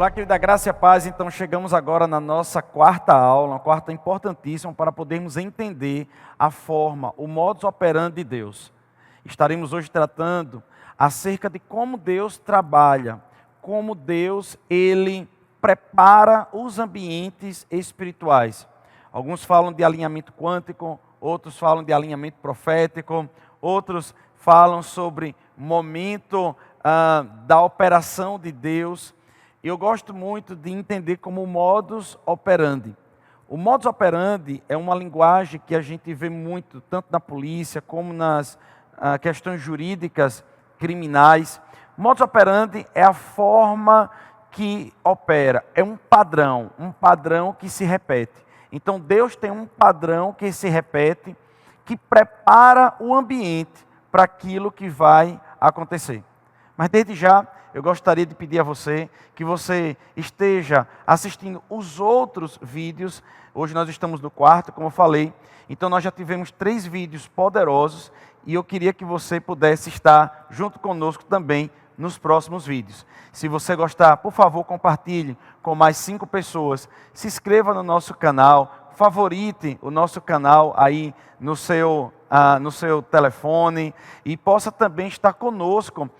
Olá, querida Graça e a Paz. Então, chegamos agora na nossa quarta aula, uma quarta importantíssima para podermos entender a forma, o modus operandi de Deus. Estaremos hoje tratando acerca de como Deus trabalha, como Deus, Ele prepara os ambientes espirituais. Alguns falam de alinhamento quântico, outros falam de alinhamento profético, outros falam sobre momento da operação de Deus. Eu gosto muito de entender como modus operandi. O modus operandi é uma linguagem que a gente vê muito, tanto na polícia como nas questões jurídicas, criminais. Modus operandi é a forma que opera, é um padrão que se repete. Então Deus tem um padrão que se repete, que prepara o ambiente para aquilo que vai acontecer. Mas desde já, eu gostaria de pedir a você que você esteja assistindo os outros vídeos. Hoje nós estamos no quarto, como eu falei. Então nós já tivemos 3 vídeos poderosos e eu queria que você pudesse estar junto conosco também nos próximos vídeos. Se você gostar, por favor, compartilhe com mais 5 pessoas. Se inscreva no nosso canal, favorite o nosso canal aí no seu telefone e possa também estar conosco,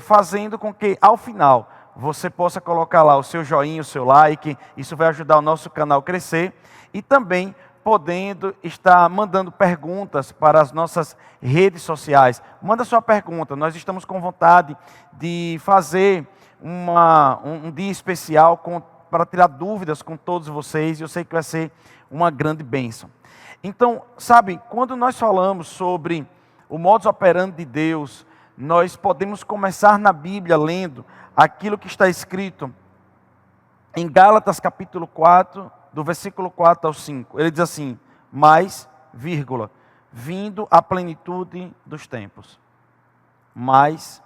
fazendo com que ao final você possa colocar lá o seu joinha, o seu like. Isso vai ajudar o nosso canal a crescer e também podendo estar mandando perguntas para as nossas redes sociais. Manda sua pergunta, nós estamos com vontade de fazer um dia especial para tirar dúvidas com todos vocês, e eu sei que vai ser uma grande bênção. Então, sabe, quando nós falamos sobre o modus operandi de Deus, nós podemos começar na Bíblia lendo aquilo que está escrito em Gálatas capítulo 4, do versículo 4 ao 5. Ele diz assim: mas, vírgula, vindo a plenitude dos tempos. Mas,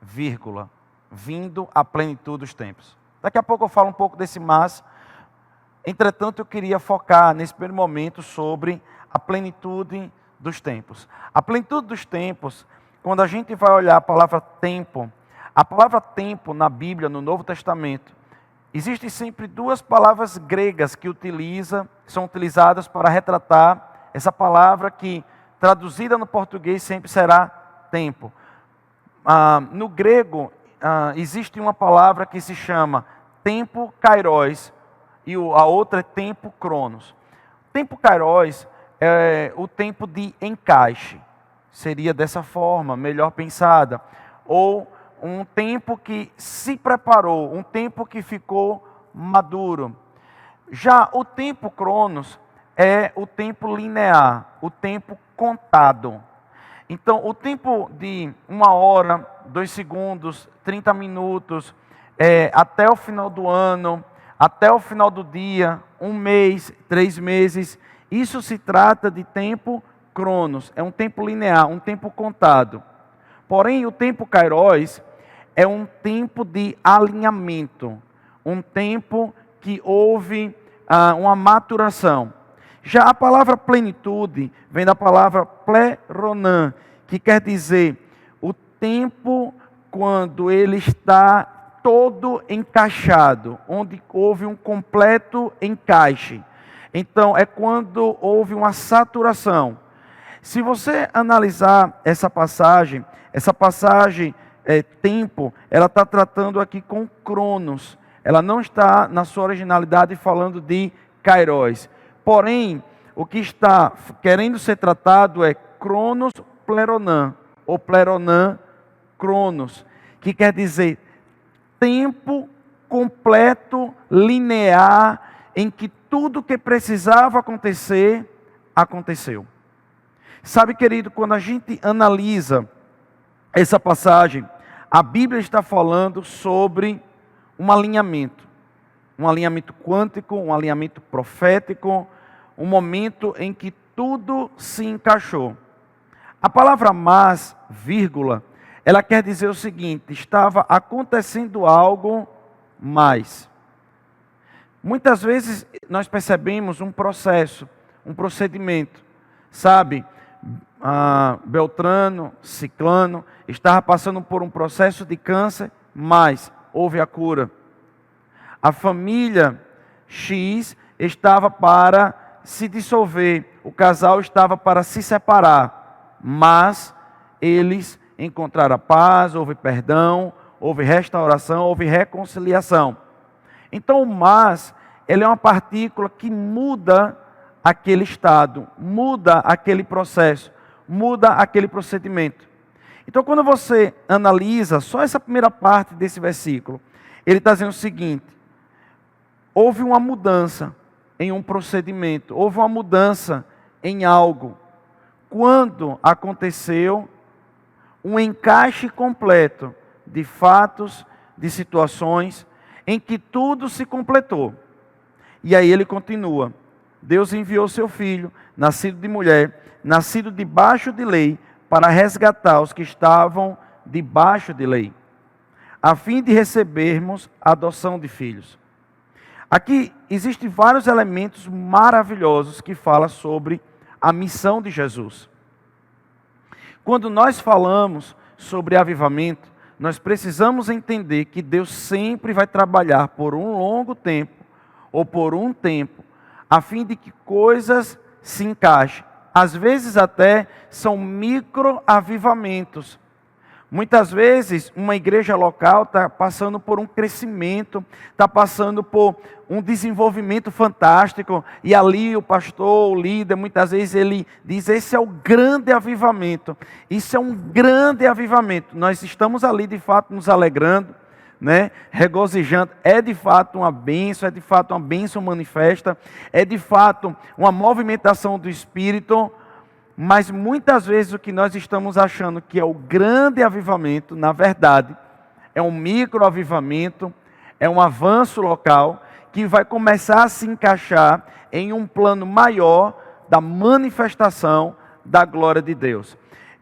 vírgula, vindo a plenitude dos tempos. Daqui a pouco eu falo um pouco desse mas. Entretanto, eu queria focar nesse primeiro momento sobre a plenitude dos tempos. A plenitude dos tempos, quando a gente vai olhar a palavra tempo na Bíblia, no Novo Testamento, existem sempre 2 palavras gregas que são utilizadas para retratar essa palavra que, traduzida no português, sempre será tempo. No grego, existe uma palavra que se chama tempo kairos, e a outra é tempo cronos. Tempo kairos é o tempo de encaixe. Seria dessa forma, melhor pensada. Ou um tempo que se preparou, um tempo que ficou maduro. Já o tempo cronos é o tempo linear, o tempo contado. Então, o tempo de 1 hora, 2 segundos, 30 minutos, até o final do ano, até o final do dia, 1 mês, 3 meses, isso se trata de tempo cronos, é um tempo linear, um tempo contado. Porém, o tempo kairos é um tempo de alinhamento, um tempo que houve uma maturação. Já a palavra plenitude vem da palavra pleronan, que quer dizer o tempo quando ele está todo encaixado, onde houve um completo encaixe. Então, é quando houve uma saturação. Se você analisar essa passagem tempo, ela está tratando aqui com cronos. Ela não está, na sua originalidade, falando de kairos. Porém, o que está querendo ser tratado é cronos pleronan, ou pleronan cronos, que quer dizer tempo completo, linear, em que tudo que precisava acontecer, aconteceu. Sabe, querido, quando a gente analisa essa passagem, a Bíblia está falando sobre um alinhamento quântico, um alinhamento profético, um momento em que tudo se encaixou. A palavra mas, vírgula, ela quer dizer o seguinte: estava acontecendo algo mais. Muitas vezes nós percebemos um processo, um procedimento, sabe? Beltrano, Ciclano, estava passando por um processo de câncer, mas houve a cura. A família X estava para se dissolver, o casal estava para se separar, mas eles encontraram a paz, houve perdão, houve restauração, houve reconciliação. Então o mas, ele é uma partícula que muda aquele estado, muda aquele processo, muda aquele procedimento. Então quando você analisa só essa primeira parte desse versículo, ele está dizendo o seguinte: houve uma mudança em um procedimento, houve uma mudança em algo. Quando aconteceu um encaixe completo de fatos, de situações, em que tudo se completou. E aí ele continua: Deus enviou seu Filho, nascido de mulher, nascido debaixo de lei, para resgatar os que estavam debaixo de lei, a fim de recebermos a adoção de filhos. Aqui existem vários elementos maravilhosos que falam sobre a missão de Jesus. Quando nós falamos sobre avivamento, nós precisamos entender que Deus sempre vai trabalhar por um longo tempo, ou por um tempo, a fim de que coisas se encaixem. Às vezes até são microavivamentos. Muitas vezes uma igreja local está passando por um crescimento, está passando por um desenvolvimento fantástico, e ali o pastor, o líder, muitas vezes ele diz: esse é o grande avivamento, isso é um grande avivamento. Nós estamos ali de fato nos alegrando, né? Regozijando. É de fato uma bênção, é de fato uma bênção manifesta, é de fato uma movimentação do Espírito. Mas muitas vezes o que nós estamos achando que é o grande avivamento, na verdade, é um microavivamento, é um avanço local que vai começar a se encaixar em um plano maior da manifestação da glória de Deus.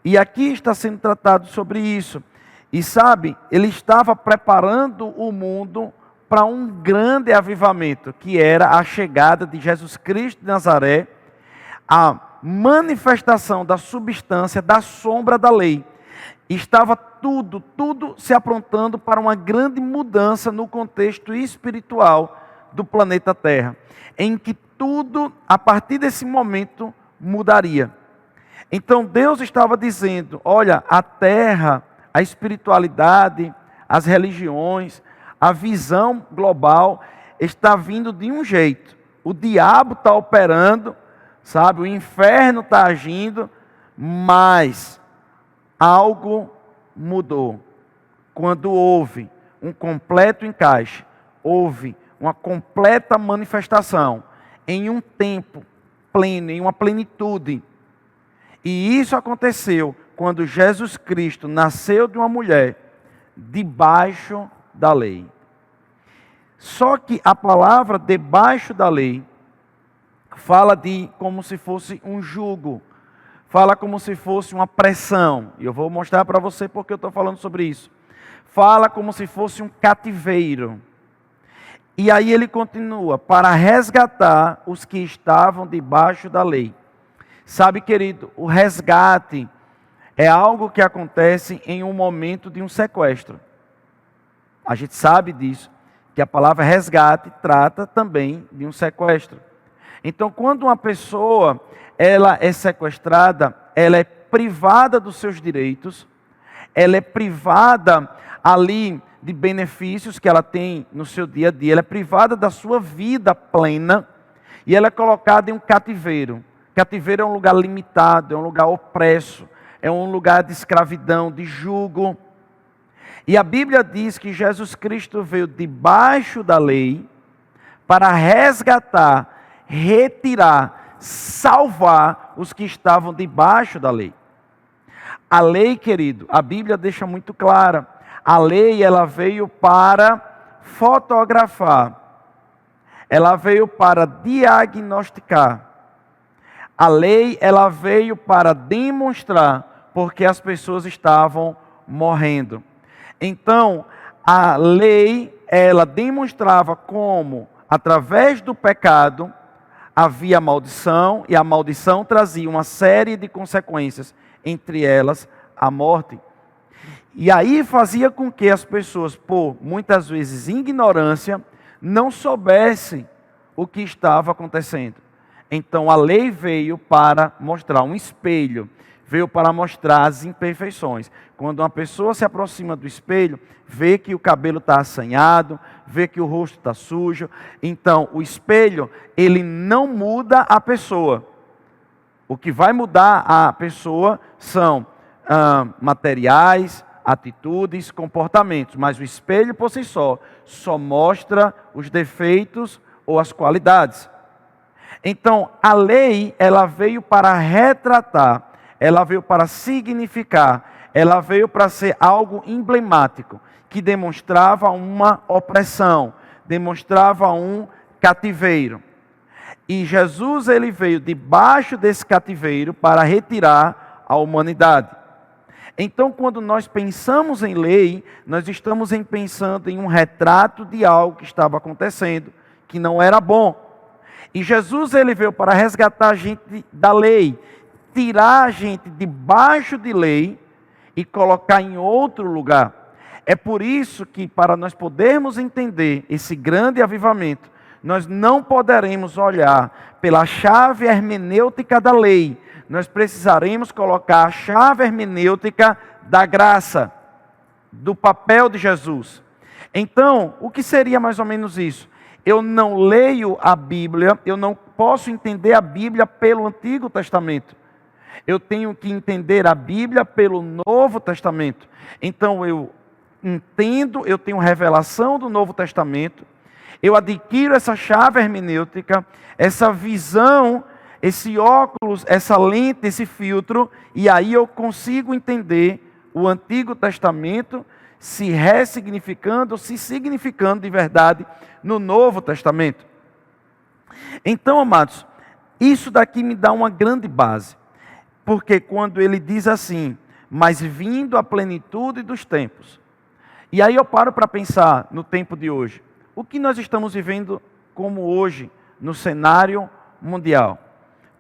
E aqui está sendo tratado sobre isso. E sabe, ele estava preparando o mundo para um grande avivamento, que era a chegada de Jesus Cristo de Nazaré, a manifestação da substância, da sombra da lei. Estava tudo se aprontando para uma grande mudança no contexto espiritual do planeta Terra, em que tudo, a partir desse momento, mudaria. Então Deus estava dizendo: olha, a terra, a espiritualidade, as religiões, a visão global está vindo de um jeito. O diabo está operando, sabe, o inferno está agindo, mas algo mudou. Quando houve um completo encaixe, houve uma completa manifestação em um tempo pleno, em uma plenitude. E isso aconteceu quando Jesus Cristo nasceu de uma mulher debaixo da lei. Só que a palavra debaixo da lei fala de como se fosse um jugo, fala como se fosse uma pressão. E eu vou mostrar para você porque eu estou falando sobre isso. Fala como se fosse um cativeiro. E aí ele continua: para resgatar os que estavam debaixo da lei. Sabe, querido, o resgate é algo que acontece em um momento de um sequestro. A gente sabe disso, que a palavra resgate trata também de um sequestro. Então, quando uma pessoa ela é sequestrada, ela é privada dos seus direitos, ela é privada ali de benefícios que ela tem no seu dia a dia, ela é privada da sua vida plena e ela é colocada em um cativeiro. Cativeiro é um lugar limitado, é um lugar opresso, é um lugar de escravidão, de jugo. E a Bíblia diz que Jesus Cristo veio debaixo da lei para resgatar, retirar, salvar os que estavam debaixo da lei. A lei, querido, a Bíblia deixa muito clara. A lei, ela veio para fotografar. Ela veio para diagnosticar. A lei, ela veio para demonstrar porque as pessoas estavam morrendo. Então, a lei, ela demonstrava como, através do pecado, havia maldição, e a maldição trazia uma série de consequências, entre elas a morte. E aí fazia com que as pessoas, por muitas vezes ignorância, não soubesse o que estava acontecendo. Então a lei veio para mostrar um espelho, veio para mostrar as imperfeições. Quando uma pessoa se aproxima do espelho, vê que o cabelo está assanhado, vê que o rosto está sujo. Então o espelho, ele não muda a pessoa. O que vai mudar a pessoa são materiais, atitudes, comportamentos. Mas o espelho por si só mostra os defeitos ou as qualidades. Então, a lei, ela veio para retratar, ela veio para significar, ela veio para ser algo emblemático, que demonstrava uma opressão, demonstrava um cativeiro. E Jesus, ele veio debaixo desse cativeiro para retirar a humanidade. Então, quando nós pensamos em lei, nós estamos pensando em um retrato de algo que estava acontecendo, que não era bom. E Jesus, ele veio para resgatar a gente da lei, tirar a gente debaixo de lei e colocar em outro lugar. É por isso que, para nós podermos entender esse grande avivamento, nós não poderemos olhar pela chave hermenêutica da lei. Nós precisaremos colocar a chave hermenêutica da graça, do papel de Jesus. Então, o que seria mais ou menos isso? Eu não leio a Bíblia, eu não posso entender a Bíblia pelo Antigo Testamento. Eu tenho que entender a Bíblia pelo Novo Testamento. Então eu entendo, eu tenho revelação do Novo Testamento, eu adquiro essa chave hermenêutica, essa visão, esse óculos, essa lente, esse filtro, e aí eu consigo entender o Antigo Testamento se ressignificando, se significando de verdade no Novo Testamento. Então, amados, isso daqui me dá uma grande base. Porque quando ele diz assim, mas vindo a plenitude dos tempos. E aí eu paro para pensar no tempo de hoje. O que nós estamos vivendo como hoje no cenário mundial?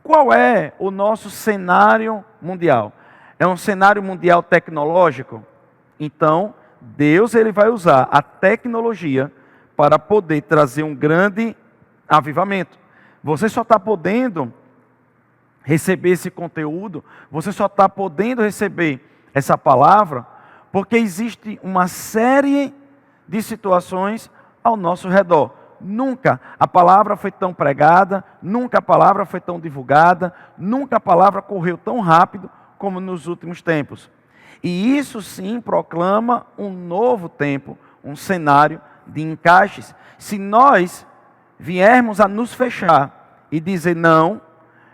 Qual é o nosso cenário mundial? É um cenário mundial tecnológico? Então, Deus, ele vai usar a tecnologia para poder trazer um grande avivamento. Você só está podendo receber esse conteúdo, você só está podendo receber essa palavra, porque existe uma série de situações ao nosso redor. Nunca a palavra foi tão pregada, nunca a palavra foi tão divulgada, nunca a palavra correu tão rápido como nos últimos tempos. E isso sim proclama um novo tempo, um cenário de encaixes. Se nós viermos a nos fechar e dizer não,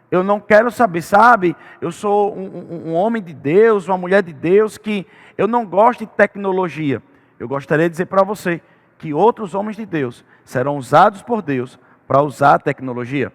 eu não quero saber, sabe? Eu sou um homem de Deus, uma mulher de Deus, que eu não gosto de tecnologia. Eu gostaria de dizer para você que outros homens de Deus serão usados por Deus para usar a tecnologia.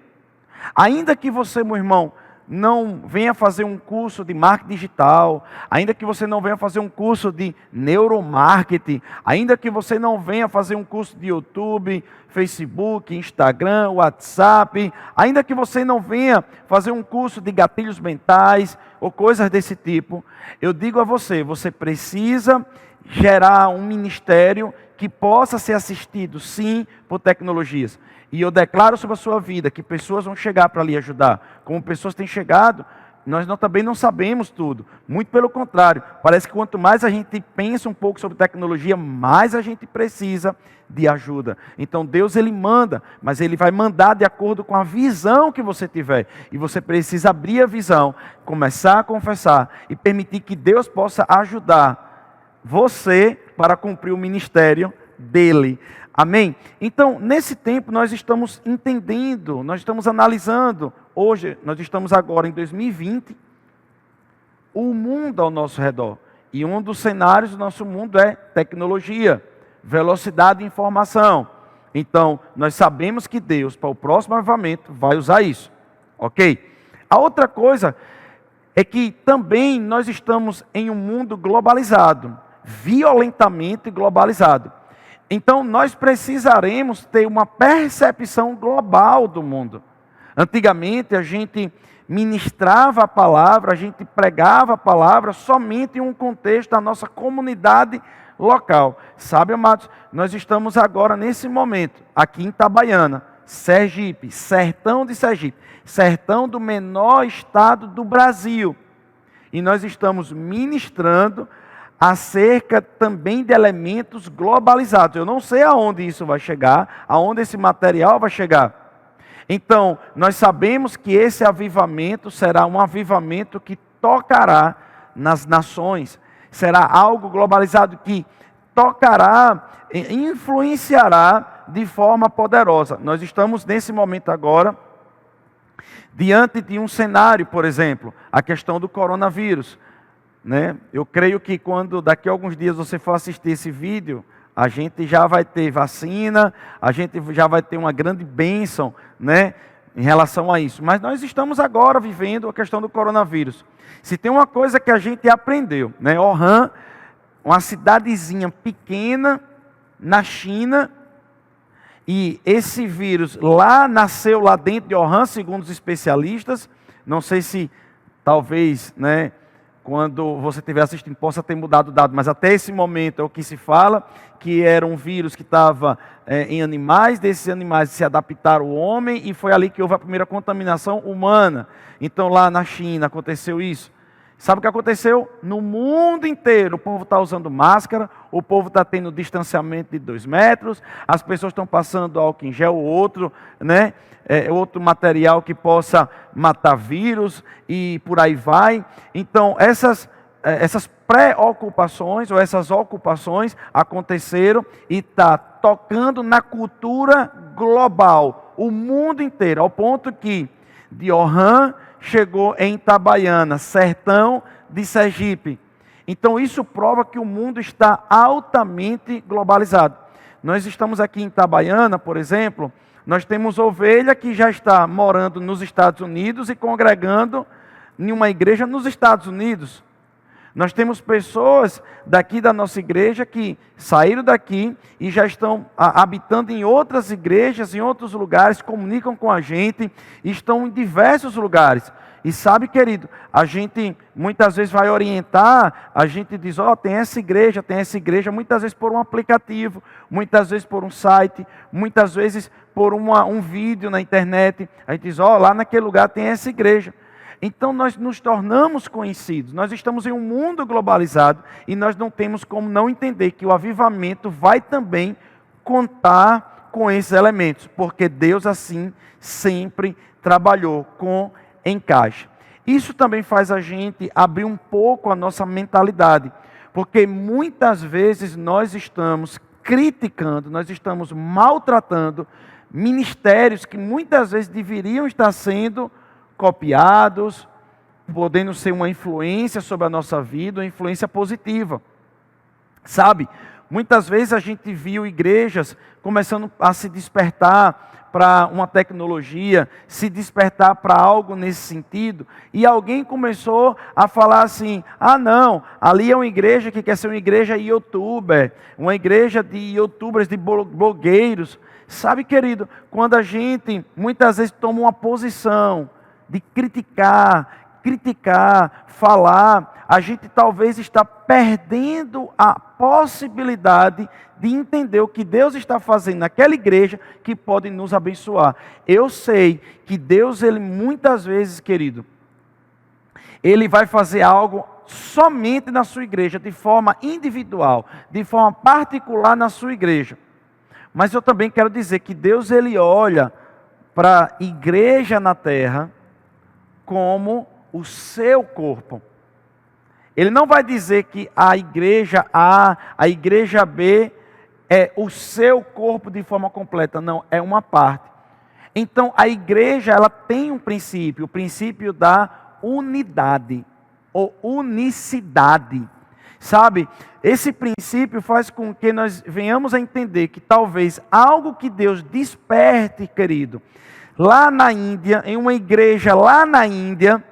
Ainda que você, meu irmão, não venha fazer um curso de marketing digital, ainda que você não venha fazer um curso de neuromarketing, ainda que você não venha fazer um curso de YouTube, Facebook, Instagram, WhatsApp, ainda que você não venha fazer um curso de gatilhos mentais ou coisas desse tipo, eu digo a você, você precisa gerar um ministério que possa ser assistido, sim, por tecnologias. E eu declaro sobre a sua vida que pessoas vão chegar para lhe ajudar. Como pessoas têm chegado, nós também não sabemos tudo. Muito pelo contrário, parece que quanto mais a gente pensa um pouco sobre tecnologia, mais a gente precisa de ajuda. Então Deus, ele manda, mas ele vai mandar de acordo com a visão que você tiver. E você precisa abrir a visão, começar a confessar e permitir que Deus possa ajudar você para cumprir o ministério dele. Amém? Então, nesse tempo nós estamos entendendo, nós estamos analisando, hoje nós estamos agora em 2020, o mundo ao nosso redor. E um dos cenários do nosso mundo é tecnologia, velocidade de informação. Então, nós sabemos que Deus, para o próximo avivamento, vai usar isso. Ok? A outra coisa é que também nós estamos em um mundo globalizado, violentamente globalizado. Então, nós precisaremos ter uma percepção global do mundo. Antigamente, a gente ministrava a palavra, a gente pregava a palavra somente em um contexto da nossa comunidade local. Sabe, amados, nós estamos agora nesse momento, aqui em Itabaiana, Sergipe, sertão de Sergipe, sertão do menor estado do Brasil. E nós estamos ministrando acerca também de elementos globalizados. Eu não sei aonde isso vai chegar, aonde esse material vai chegar. Então, nós sabemos que esse avivamento será um avivamento que tocará nas nações. Será algo globalizado que tocará, influenciará de forma poderosa. Nós estamos nesse momento agora diante de um cenário, por exemplo, a questão do coronavírus, né? Eu creio que quando daqui a alguns dias você for assistir esse vídeo, a gente já vai ter vacina, a gente já vai ter uma grande bênção, né, em relação a isso. Mas nós estamos agora vivendo a questão do coronavírus. Se tem uma coisa que a gente aprendeu, né, Wuhan, uma cidadezinha pequena na China, e esse vírus nasceu lá dentro de Wuhan, segundo os especialistas. Não sei se talvez, né, quando você estiver assistindo, possa ter mudado o dado, mas até esse momento é o que se fala, que era um vírus que estava em animais, desses animais se adaptaram ao homem, e foi ali que houve a primeira contaminação humana. Então lá na China aconteceu isso. Sabe o que aconteceu? No mundo inteiro, o povo está usando máscara, o povo está tendo distanciamento de 2 metros, as pessoas estão passando álcool em gel ou outro, né? Outro material que possa matar vírus e por aí vai. Então, essas preocupações ou essas ocupações aconteceram e está tocando na cultura global, o mundo inteiro, ao ponto que de Wuhan chegou em Itabaiana, sertão de Sergipe. Então isso prova que o mundo está altamente globalizado. Nós estamos aqui em Itabaiana, por exemplo, nós temos ovelha que já está morando nos Estados Unidos e congregando em uma igreja nos Estados Unidos. Nós temos pessoas daqui da nossa igreja que saíram daqui e já estão habitando em outras igrejas, em outros lugares, comunicam com a gente, estão em diversos lugares. E sabe, querido, a gente muitas vezes vai orientar, a gente diz, tem essa igreja, muitas vezes por um aplicativo, muitas vezes por um site, muitas vezes por um vídeo na internet. A gente diz, lá naquele lugar tem essa igreja. Então nós nos tornamos conhecidos, nós estamos em um mundo globalizado e nós não temos como não entender que o avivamento vai também contar com esses elementos, porque Deus assim sempre trabalhou com encaixe. Isso também faz a gente abrir um pouco a nossa mentalidade, porque muitas vezes nós estamos criticando, nós estamos maltratando ministérios que muitas vezes deveriam estar sendo copiados, podendo ser uma influência sobre a nossa vida, uma influência positiva. Sabe, muitas vezes a gente viu igrejas começando a se despertar para uma tecnologia, se despertar para algo nesse sentido, e alguém começou a falar assim, não, ali é uma igreja que quer ser uma igreja youtuber, uma igreja de youtubers, de blogueiros. Sabe, querido, quando a gente muitas vezes toma uma posição de criticar, falar, a gente talvez está perdendo a possibilidade de entender o que Deus está fazendo naquela igreja que pode nos abençoar. Eu sei que Deus, Ele muitas vezes, querido, Ele vai fazer algo somente na sua igreja, de forma individual, de forma particular na sua igreja. Mas eu também quero dizer que Deus, Ele olha para a igreja na terra como o seu corpo. Ele não vai dizer que a igreja A, a igreja B é o seu corpo de forma completa. Não, é uma parte. Então a igreja, ela tem um princípio, o princípio da unidade ou unicidade. Sabe, esse princípio faz com que nós venhamos a entender que talvez algo que Deus desperte, querido, lá na Índia, em uma igreja lá na Índia,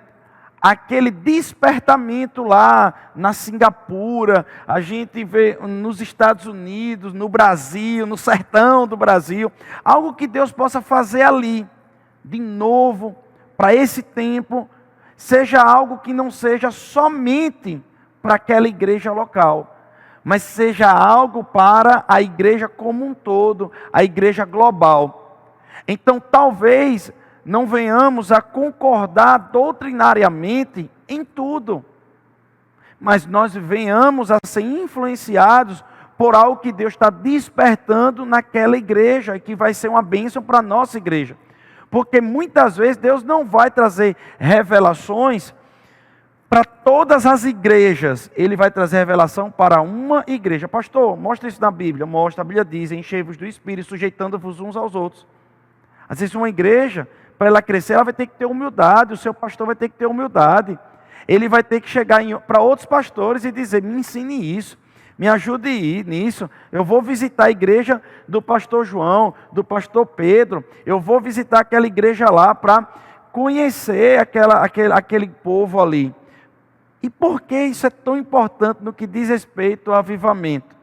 aquele despertamento lá na Singapura, a gente vê nos Estados Unidos, no Brasil, no sertão do Brasil, algo que Deus possa fazer ali, de novo, para esse tempo, seja algo que não seja somente para aquela igreja local, mas seja algo para a igreja como um todo, a igreja global. Então, talvez não venhamos a concordar doutrinariamente em tudo, mas nós venhamos a ser influenciados por algo que Deus está despertando naquela igreja, e que vai ser uma bênção para a nossa igreja. Porque muitas vezes Deus não vai trazer revelações para todas as igrejas. Ele vai trazer revelação para uma igreja. Pastor, mostra isso na Bíblia. Mostra, a Bíblia diz, enchei-vos do Espírito, sujeitando-vos uns aos outros. Às vezes uma igreja, para ela crescer, ela vai ter que ter humildade, o seu pastor vai ter que ter humildade. Ele vai ter que chegar para outros pastores e dizer, me ensine isso, me ajude a ir nisso. Eu vou visitar a igreja do pastor João, do pastor Pedro, eu vou visitar aquela igreja lá para conhecer aquele povo ali. E por que isso é tão importante no que diz respeito ao avivamento?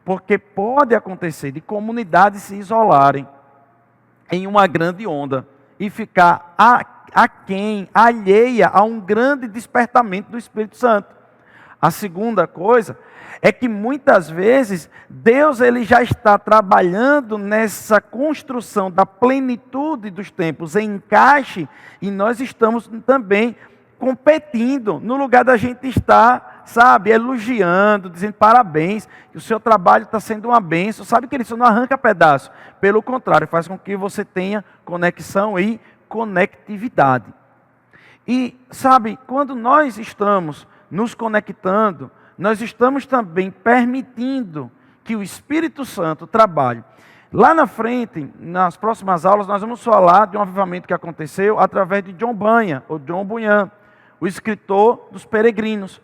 Porque pode acontecer de comunidades se isolarem em uma grande onda e ficar alheia a um grande despertamento do Espírito Santo. A segunda coisa é que muitas vezes Deus ele já está trabalhando nessa construção da plenitude dos tempos, em encaixe, e nós estamos também competindo, no lugar da gente estar, sabe, elogiando, dizendo parabéns, que o seu trabalho está sendo uma bênção. Sabe que isso não arranca pedaço, pelo contrário, faz com que você tenha conexão e conectividade. E sabe, quando nós estamos nos conectando, nós estamos também permitindo que o Espírito Santo trabalhe. Lá na frente, nas próximas aulas, nós vamos falar de um avivamento que aconteceu através de John Bunyan, ou John Bunyan, o escritor dos Peregrinos,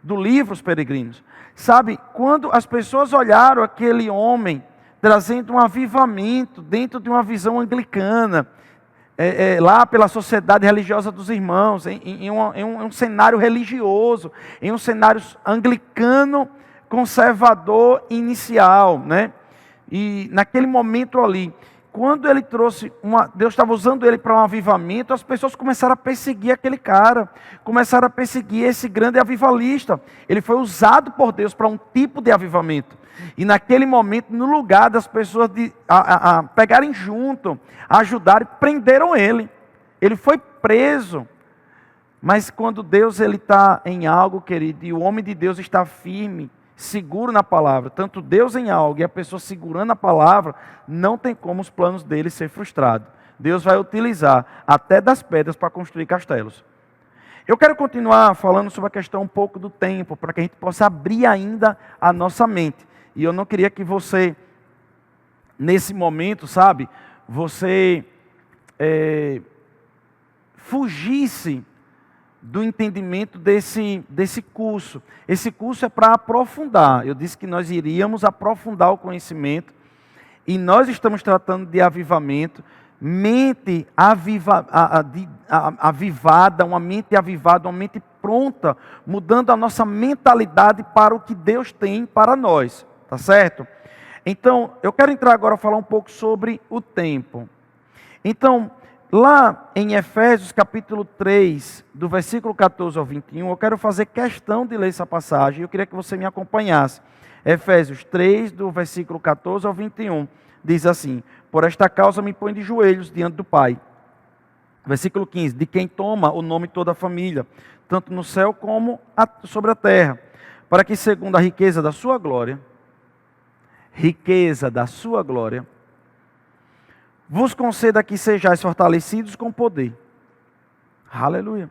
do livro Os Peregrinos. Sabe, quando as pessoas olharam aquele homem trazendo um avivamento dentro de uma visão anglicana, lá pela sociedade religiosa dos irmãos, em um cenário religioso, em um cenário anglicano conservador inicial, né? E naquele momento ali, quando ele trouxe, Deus estava usando ele para um avivamento, as pessoas começaram a perseguir aquele cara, começaram a perseguir esse grande avivalista. Ele foi usado por Deus para um tipo de avivamento. E naquele momento, no lugar das pessoas pegarem junto, ajudarem, prenderam ele. Ele foi preso. Mas quando Deus está em algo, querido, e o homem de Deus está firme, seguro na palavra, tanto Deus em algo e a pessoa segurando a palavra, não tem como os planos dele ser frustrados. Deus vai utilizar até das pedras para construir castelos. Eu quero continuar falando sobre a questão um pouco do tempo, para que a gente possa abrir ainda a nossa mente. E eu não queria que você, nesse momento, sabe, você fugisse do entendimento desse curso. Esse curso é para aprofundar. Eu disse que nós iríamos aprofundar o conhecimento, e nós estamos tratando de avivamento, mente avivada, uma mente avivada, uma mente pronta, mudando a nossa mentalidade para o que Deus tem para nós, tá certo? Então, eu quero entrar agora a falar um pouco sobre o tempo. Então, lá em Efésios capítulo 3, do versículo 14 ao 21, eu quero fazer questão de ler essa passagem, eu queria que você me acompanhasse. Efésios 3, do versículo 14 ao 21, diz assim: por esta causa me põe de joelhos diante do Pai. Versículo 15, de quem toma o nome toda a família, tanto no céu como sobre a terra, para que segundo a riqueza da sua glória, vos conceda que sejais fortalecidos com poder. Aleluia.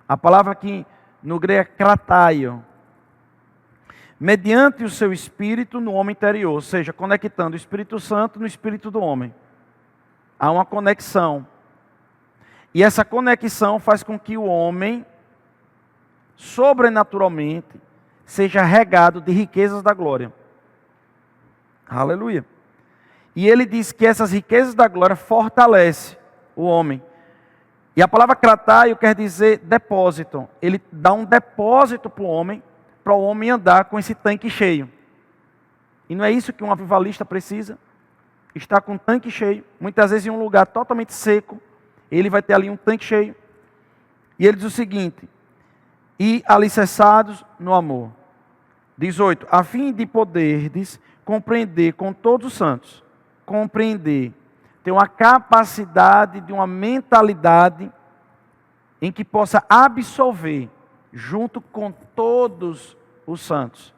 A palavra aqui no grego é krataio. Mediante o seu espírito no homem interior, ou seja, conectando o Espírito Santo no espírito do homem. Há uma conexão. E essa conexão faz com que o homem, sobrenaturalmente, seja regado de riquezas da glória. Aleluia. E ele diz que essas riquezas da glória fortalecem o homem. E a palavra krataio quer dizer depósito. Ele dá um depósito para o homem andar com esse tanque cheio. E não é isso que um avivalista precisa? Estar com um tanque cheio. Muitas vezes em um lugar totalmente seco, ele vai ter ali um tanque cheio. E ele diz o seguinte: e alicerçados no amor. 18, a fim de poderdes compreender com todos os santos. Compreender. Ter uma capacidade, de uma mentalidade em que possa absorver, junto com todos os santos.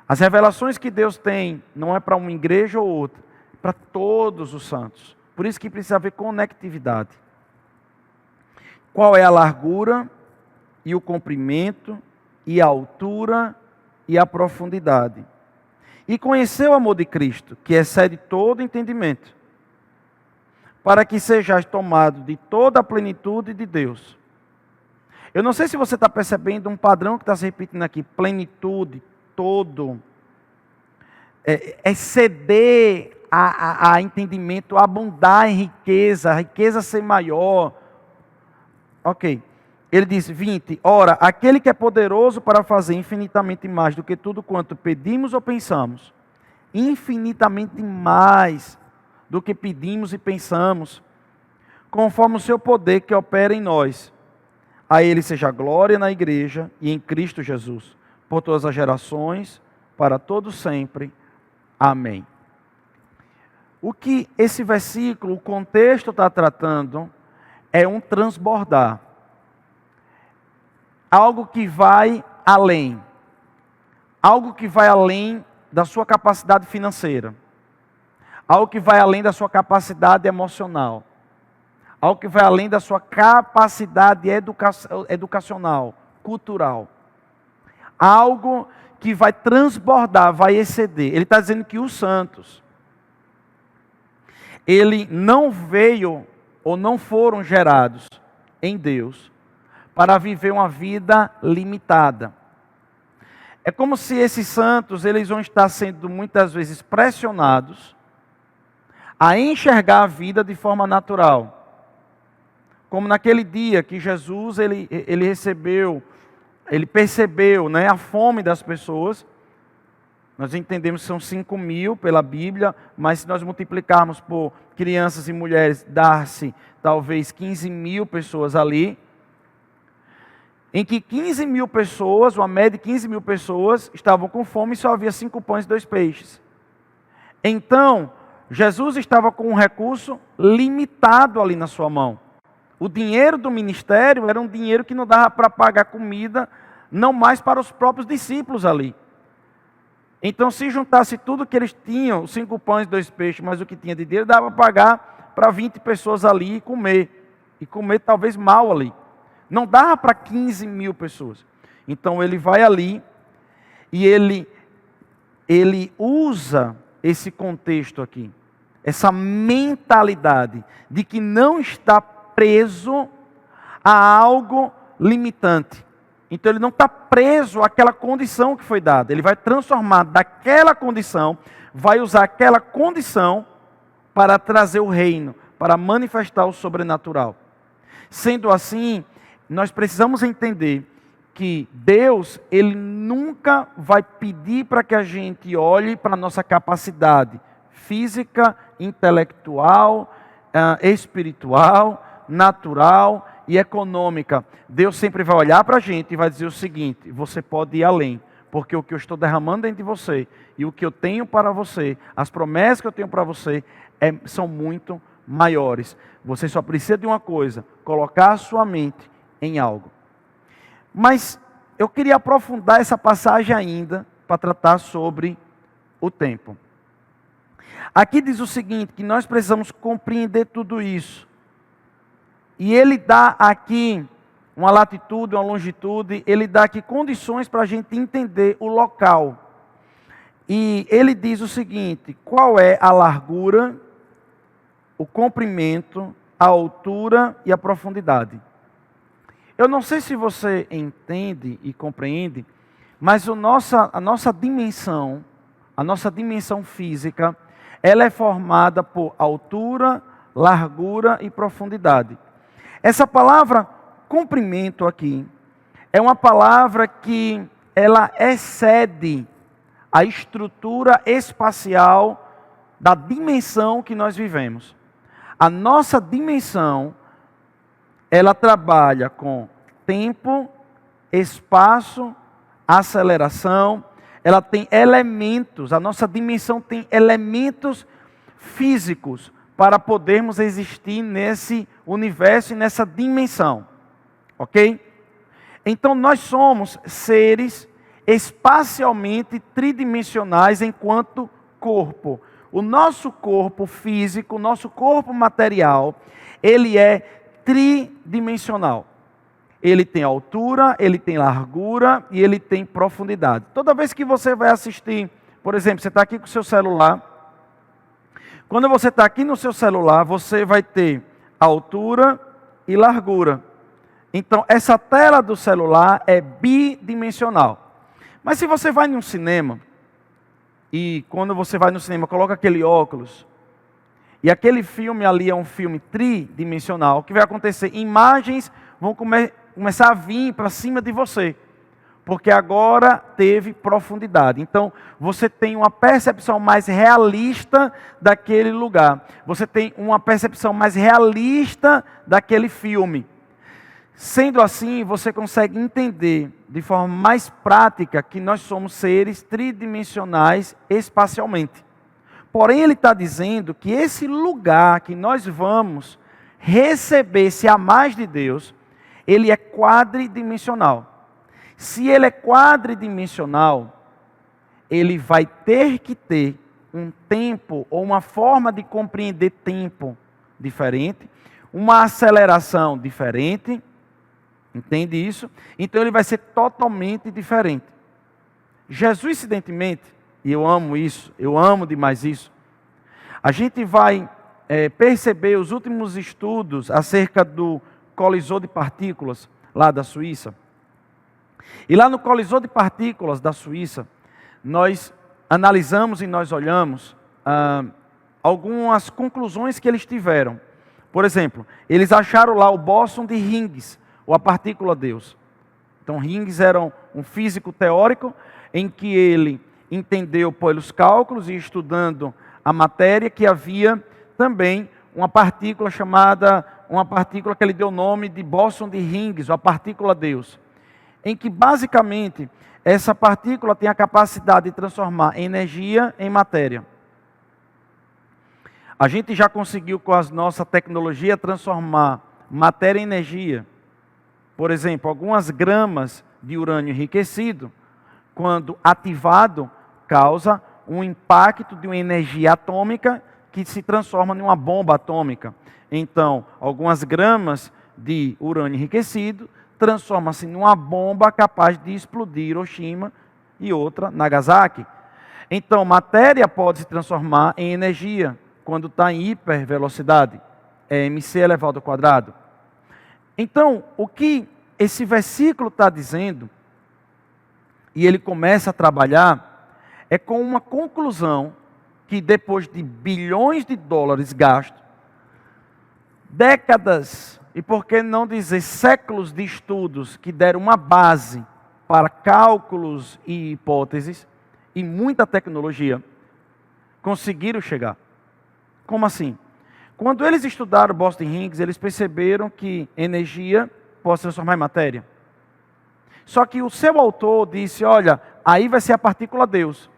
As revelações que Deus tem, não é para uma igreja ou outra, é para todos os santos. Por isso que precisa haver conectividade. Qual é a largura e o comprimento e a altura e a profundidade? E conhecer o amor de Cristo, que excede todo entendimento, para que sejais tomado de toda a plenitude de Deus. Eu não sei se você está percebendo um padrão que está se repetindo aqui: plenitude, todo, exceder a entendimento, abundar em riqueza, a riqueza ser maior. Ok. Ele diz 20, ora, aquele que é poderoso para fazer infinitamente mais do que tudo quanto pedimos ou pensamos, infinitamente mais do que pedimos e pensamos, conforme o seu poder que opera em nós. A ele seja a glória na igreja e em Cristo Jesus, por todas as gerações, para todos sempre. Amém. O que esse versículo, o contexto está tratando, é um transbordar. Algo que vai além. Algo que vai além da sua capacidade financeira. Algo que vai além da sua capacidade emocional. Algo que vai além da sua capacidade educacional, cultural. Algo que vai transbordar, vai exceder. Ele está dizendo que os santos, ele não veio ou não foram gerados em Deus para viver uma vida limitada. É como se esses santos, eles vão estar sendo muitas vezes pressionados a enxergar a vida de forma natural. Como naquele dia que Jesus, ele percebeu, né, a fome das pessoas. Nós entendemos que são 5.000 pela Bíblia, mas se nós multiplicarmos por crianças e mulheres, dá-se talvez 15.000 pessoas ali, em que 15.000 pessoas, uma média de 15.000 pessoas, estavam com fome e só havia 5 pães e 2 peixes. Então, Jesus estava com um recurso limitado ali na sua mão. O dinheiro do ministério era um dinheiro que não dava para pagar comida, não mais para os próprios discípulos ali. Então, se juntasse tudo que eles tinham, 5 pães e 2 peixes, mas o que tinha de dinheiro, dava para pagar para 20 pessoas ali e comer talvez mal ali. Não dava para 15.000 pessoas. Então ele vai ali e ele usa esse contexto aqui, essa mentalidade de que não está preso a algo limitante. Então ele não está preso àquela condição que foi dada. Ele vai transformar daquela condição, vai usar aquela condição para trazer o reino, para manifestar o sobrenatural. Sendo assim, nós precisamos entender que Deus, Ele nunca vai pedir para que a gente olhe para a nossa capacidade física, intelectual, espiritual, natural e econômica. Deus sempre vai olhar para a gente e vai dizer o seguinte: você pode ir além, porque o que eu estou derramando dentro de você e o que eu tenho para você, as promessas que eu tenho para você, são muito maiores. Você só precisa de uma coisa: colocar a sua mente em algo. Mas eu queria aprofundar essa passagem ainda para tratar sobre o tempo. Aqui diz o seguinte, que nós precisamos compreender tudo isso. E ele dá aqui uma latitude, uma longitude, ele dá aqui condições para a gente entender o local. E ele diz o seguinte: qual é a largura, o comprimento, a altura e a profundidade. Eu não sei se você entende e compreende, mas a nossa dimensão física, ela é formada por altura, largura e profundidade. Essa palavra comprimento aqui é uma palavra que ela excede a estrutura espacial da dimensão que nós vivemos. A nossa dimensão ela trabalha com tempo, espaço, aceleração, ela tem elementos, a nossa dimensão tem elementos físicos para podermos existir nesse universo e nessa dimensão, ok? Então nós somos seres espacialmente tridimensionais enquanto corpo. O nosso corpo físico, o nosso corpo material, ele é tridimensional. Ele tem altura, ele tem largura e ele tem profundidade. Toda vez que você vai assistir, por exemplo, você está aqui com o seu celular. Quando você está aqui no seu celular, você vai ter altura e largura. Então, essa tela do celular é bidimensional. Mas se você vai num cinema, e quando você vai no cinema, coloca aquele óculos, e aquele filme ali é um filme tridimensional, o que vai acontecer? Imagens vão começar a vir para cima de você, porque agora teve profundidade. Então, você tem uma percepção mais realista daquele lugar. Você tem uma percepção mais realista daquele filme. Sendo assim, você consegue entender de forma mais prática que nós somos seres tridimensionais espacialmente. Porém, ele está dizendo que esse lugar que nós vamos receber, se há mais de Deus, ele é quadridimensional. Se ele é quadridimensional, ele vai ter que ter um tempo ou uma forma de compreender tempo diferente, uma aceleração diferente, entende isso? Então ele vai ser totalmente diferente. Jesus, incidentemente, e eu amo isso, eu amo demais isso, a gente vai perceber os últimos estudos acerca do colisor de partículas lá da Suíça. E lá no colisor de partículas da Suíça, nós analisamos e nós olhamos algumas conclusões que eles tiveram. Por exemplo, eles acharam lá o bóson de Higgs, ou a partícula Deus. Então Higgs era um físico teórico em que ele entendeu pelos cálculos e estudando a matéria que havia também uma partícula que ele deu o nome de bóson de Higgs, ou a partícula Deus, em que basicamente essa partícula tem a capacidade de transformar energia em matéria. A gente já conseguiu com a nossa tecnologia transformar matéria em energia. Por exemplo, algumas gramas de urânio enriquecido, quando ativado, causa um impacto de uma energia atômica que se transforma em uma bomba atômica. Então, algumas gramas de urânio enriquecido transforma-se em uma bomba capaz de explodir Hiroshima e outra Nagasaki. Então, matéria pode se transformar em energia quando está em hipervelocidade, é mc elevado ao quadrado. Então, o que esse versículo está dizendo, e ele começa a trabalhar, é com uma conclusão que depois de bilhões de dólares gastos, décadas, e por que não dizer séculos de estudos que deram uma base para cálculos e hipóteses, e muita tecnologia, conseguiram chegar. Como assim? Quando eles estudaram Bóson de Higgs, eles perceberam que energia pode se transformar em matéria. Só que o seu autor disse, olha, aí vai ser a partícula Deus.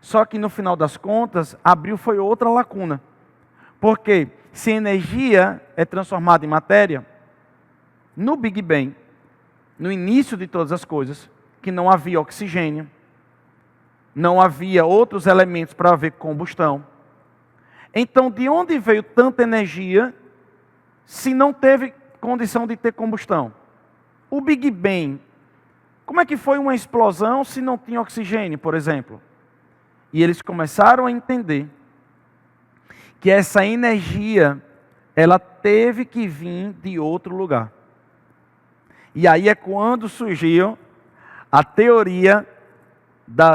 Só que no final das contas, abriu foi outra lacuna. Porque se energia é transformada em matéria, no Big Bang, no início de todas as coisas, que não havia oxigênio, não havia outros elementos para haver combustão. Então, de onde veio tanta energia se não teve condição de ter combustão? O Big Bang, como é que foi uma explosão se não tinha oxigênio, por exemplo? E eles começaram a entender que essa energia, ela teve que vir de outro lugar. E aí é quando surgiu a teoria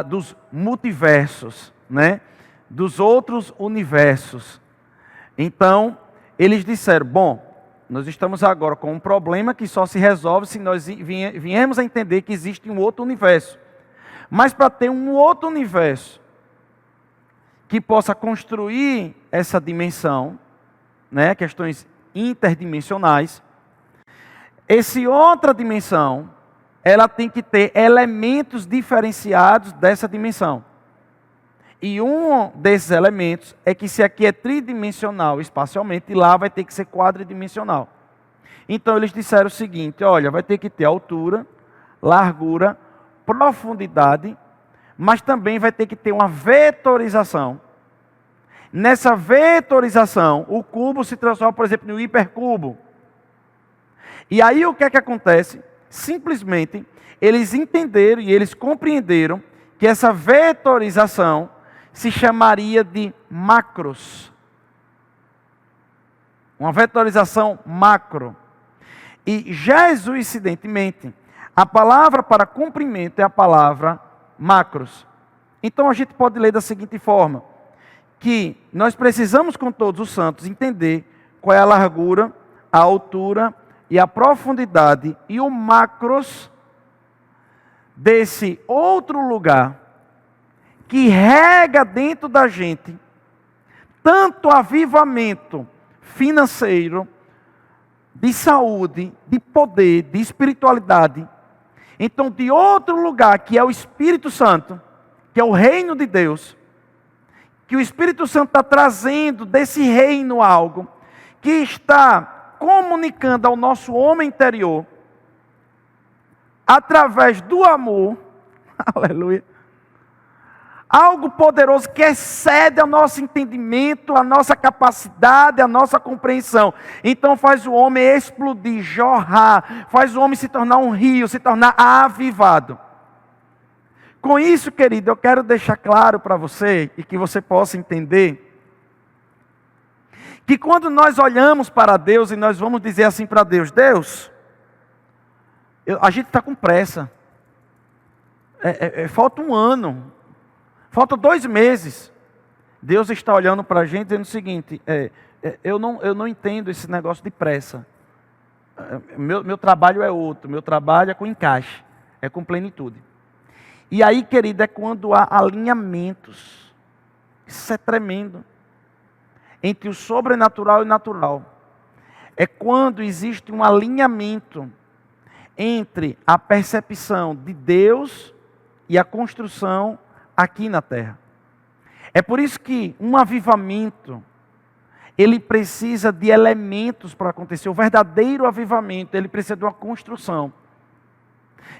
dos multiversos, né? Dos outros universos. Então, eles disseram, bom, nós estamos agora com um problema que só se resolve se nós viemos a entender que existe um outro universo. Mas para ter um outro universo que possa construir essa dimensão, né, questões interdimensionais, essa outra dimensão, ela tem que ter elementos diferenciados dessa dimensão. E um desses elementos é que se aqui é tridimensional espacialmente, lá vai ter que ser quadridimensional. Então eles disseram o seguinte, olha, vai ter que ter altura, largura, profundidade, mas também vai ter que ter uma vetorização. Nessa vetorização, o cubo se transforma, por exemplo, no hipercubo. E aí o que é que acontece? Simplesmente, eles entenderam e eles compreenderam que essa vetorização se chamaria de macros. Uma vetorização macro. E Jesus, incidentemente, a palavra para comprimento é a palavra macros. Então a gente pode ler da seguinte forma, que nós precisamos com todos os santos entender qual é a largura, a altura e a profundidade e o macros desse outro lugar que rega dentro da gente tanto avivamento financeiro, de saúde, de poder, de espiritualidade. Então, de outro lugar, que é o Espírito Santo, que é o reino de Deus, que o Espírito Santo está trazendo desse reino algo, que está comunicando ao nosso homem interior, através do amor, aleluia, algo poderoso que excede ao nosso entendimento, a nossa capacidade, a nossa compreensão. Então faz o homem explodir, jorrar, faz o homem se tornar um rio, se tornar avivado. Com isso, querido, eu quero deixar claro para você, e que você possa entender, que quando nós olhamos para Deus e nós vamos dizer assim para Deus, Deus, a gente está com pressa, falta um ano, falta 2 meses. Deus está olhando para a gente dizendo o seguinte, eu não entendo esse negócio de pressa. Meu trabalho é outro, meu trabalho é com encaixe, é com plenitude. E aí, querido, é quando há alinhamentos. Isso é tremendo. Entre o sobrenatural e o natural. É quando existe um alinhamento entre a percepção de Deus e a construção aqui na terra. É por isso que um avivamento, ele precisa de elementos para acontecer. O verdadeiro avivamento, ele precisa de uma construção.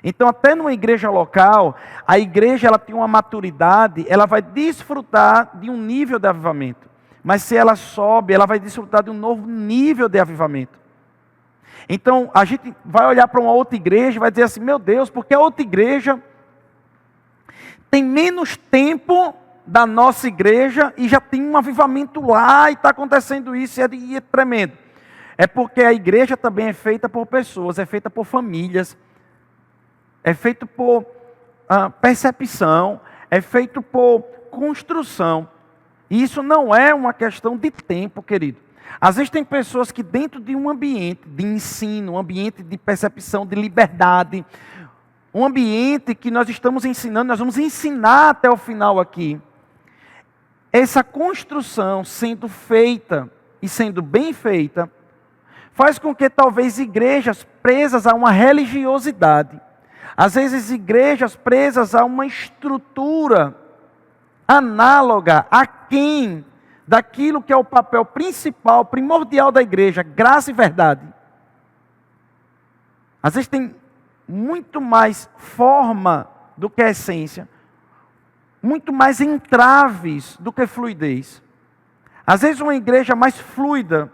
Então, até numa igreja local, a igreja ela tem uma maturidade, ela vai desfrutar de um nível de avivamento. Mas se ela sobe, ela vai desfrutar de um novo nível de avivamento. Então, a gente vai olhar para uma outra igreja e vai dizer assim, meu Deus, porque a outra igreja tem menos tempo da nossa igreja e já tem um avivamento lá e está acontecendo isso e é tremendo. É porque a igreja também é feita por pessoas, é feita por famílias, é feito por percepção, é feito por construção. E isso não é uma questão de tempo, querido. Às vezes tem pessoas que dentro de um ambiente de ensino, um ambiente de percepção, de liberdade, um ambiente que nós estamos ensinando, nós vamos ensinar até o final aqui. Essa construção sendo feita e sendo bem feita, faz com que talvez igrejas presas a uma religiosidade, às vezes igrejas presas a uma estrutura análoga a quem daquilo que é o papel principal, primordial da igreja, graça e verdade. Às vezes tem muito mais forma do que essência, muito mais entraves do que fluidez. Às vezes uma igreja mais fluida,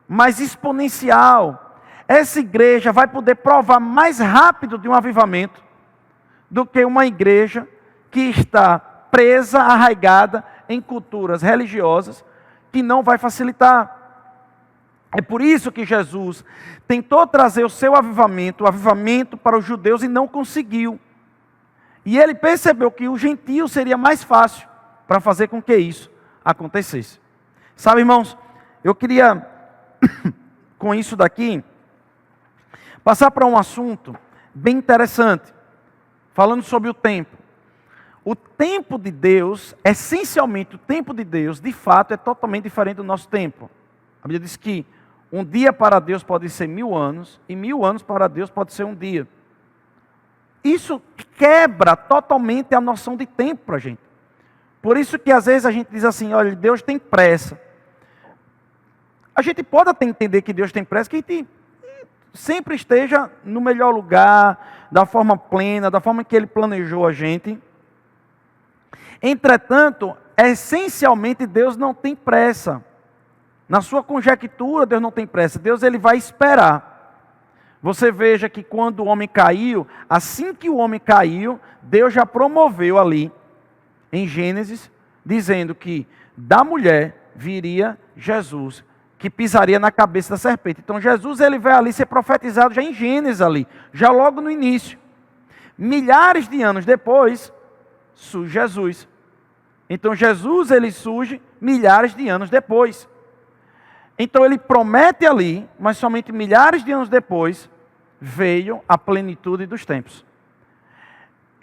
mais exponencial, essa igreja vai poder provar mais rápido de um avivamento do que uma igreja que está presa, arraigada em culturas religiosas, que não vai facilitar. É por isso que Jesus tentou trazer o seu avivamento, o avivamento para os judeus e não conseguiu. E ele percebeu que o gentio seria mais fácil para fazer com que isso acontecesse. Sabe, irmãos, eu queria, com isso daqui, passar para um assunto bem interessante, falando sobre o tempo. O tempo de Deus, essencialmente o tempo de Deus, de fato, é totalmente diferente do nosso tempo. A Bíblia diz que Um dia para Deus pode ser 1000 anos, e 1000 anos para Deus pode ser um dia. Isso quebra totalmente a noção de tempo para a gente. Por isso que às vezes a gente diz assim, olha, Deus tem pressa. A gente pode até entender que Deus tem pressa, que a gente sempre esteja no melhor lugar, da forma plena, da forma que Ele planejou a gente. Entretanto, essencialmente Deus não tem pressa. Na sua conjectura, Deus não tem pressa. Deus ele vai esperar. Você veja que quando o homem caiu, assim que o homem caiu, Deus já promoveu ali, em Gênesis, dizendo que da mulher viria Jesus, que pisaria na cabeça da serpente. Então Jesus ele vai ali ser profetizado já em Gênesis ali, já logo no início. Milhares de anos depois, surge Jesus. Então Jesus ele surge milhares de anos depois. Então ele promete ali, mas somente milhares de anos depois, veio a plenitude dos tempos.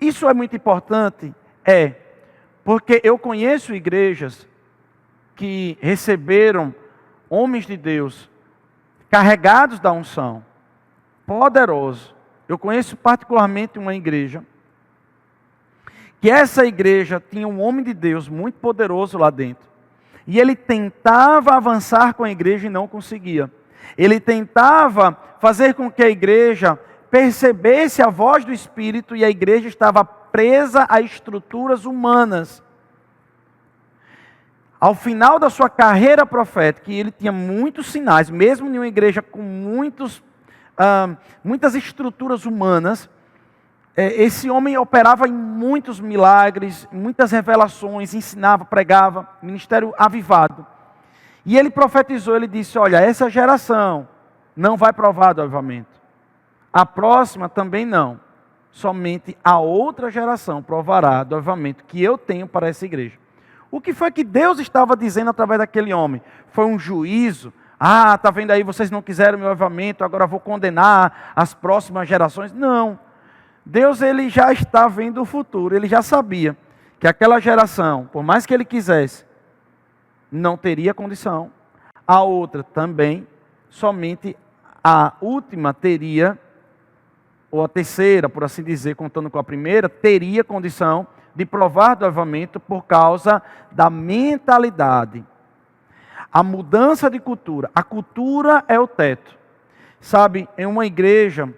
Isso é muito importante, porque eu conheço igrejas que receberam homens de Deus carregados da unção, poderosos. Eu conheço particularmente uma igreja, que essa igreja tinha um homem de Deus muito poderoso lá dentro. E ele tentava avançar com a igreja e não conseguia. Ele tentava fazer com que a igreja percebesse a voz do Espírito e a igreja estava presa a estruturas humanas. Ao final da sua carreira profética, ele tinha muitos sinais, mesmo em uma igreja com muitas estruturas humanas, esse homem operava em muitos milagres, muitas revelações, ensinava, pregava, ministério avivado. E ele profetizou, ele disse, olha, essa geração não vai provar do avivamento. A próxima também não. Somente a outra geração provará do avivamento que eu tenho para essa igreja. O que foi que Deus estava dizendo através daquele homem? Foi um juízo? Está vendo aí, vocês não quiseram meu avivamento, agora vou condenar as próximas gerações? Não. Deus ele já está vendo o futuro, ele já sabia que aquela geração, por mais que ele quisesse, não teria condição. A outra também, somente a última teria, ou a terceira, por assim dizer, contando com a primeira, teria condição de provar do avivamento por causa da mentalidade. A mudança de cultura. A cultura é o teto. Sabe, em uma igreja,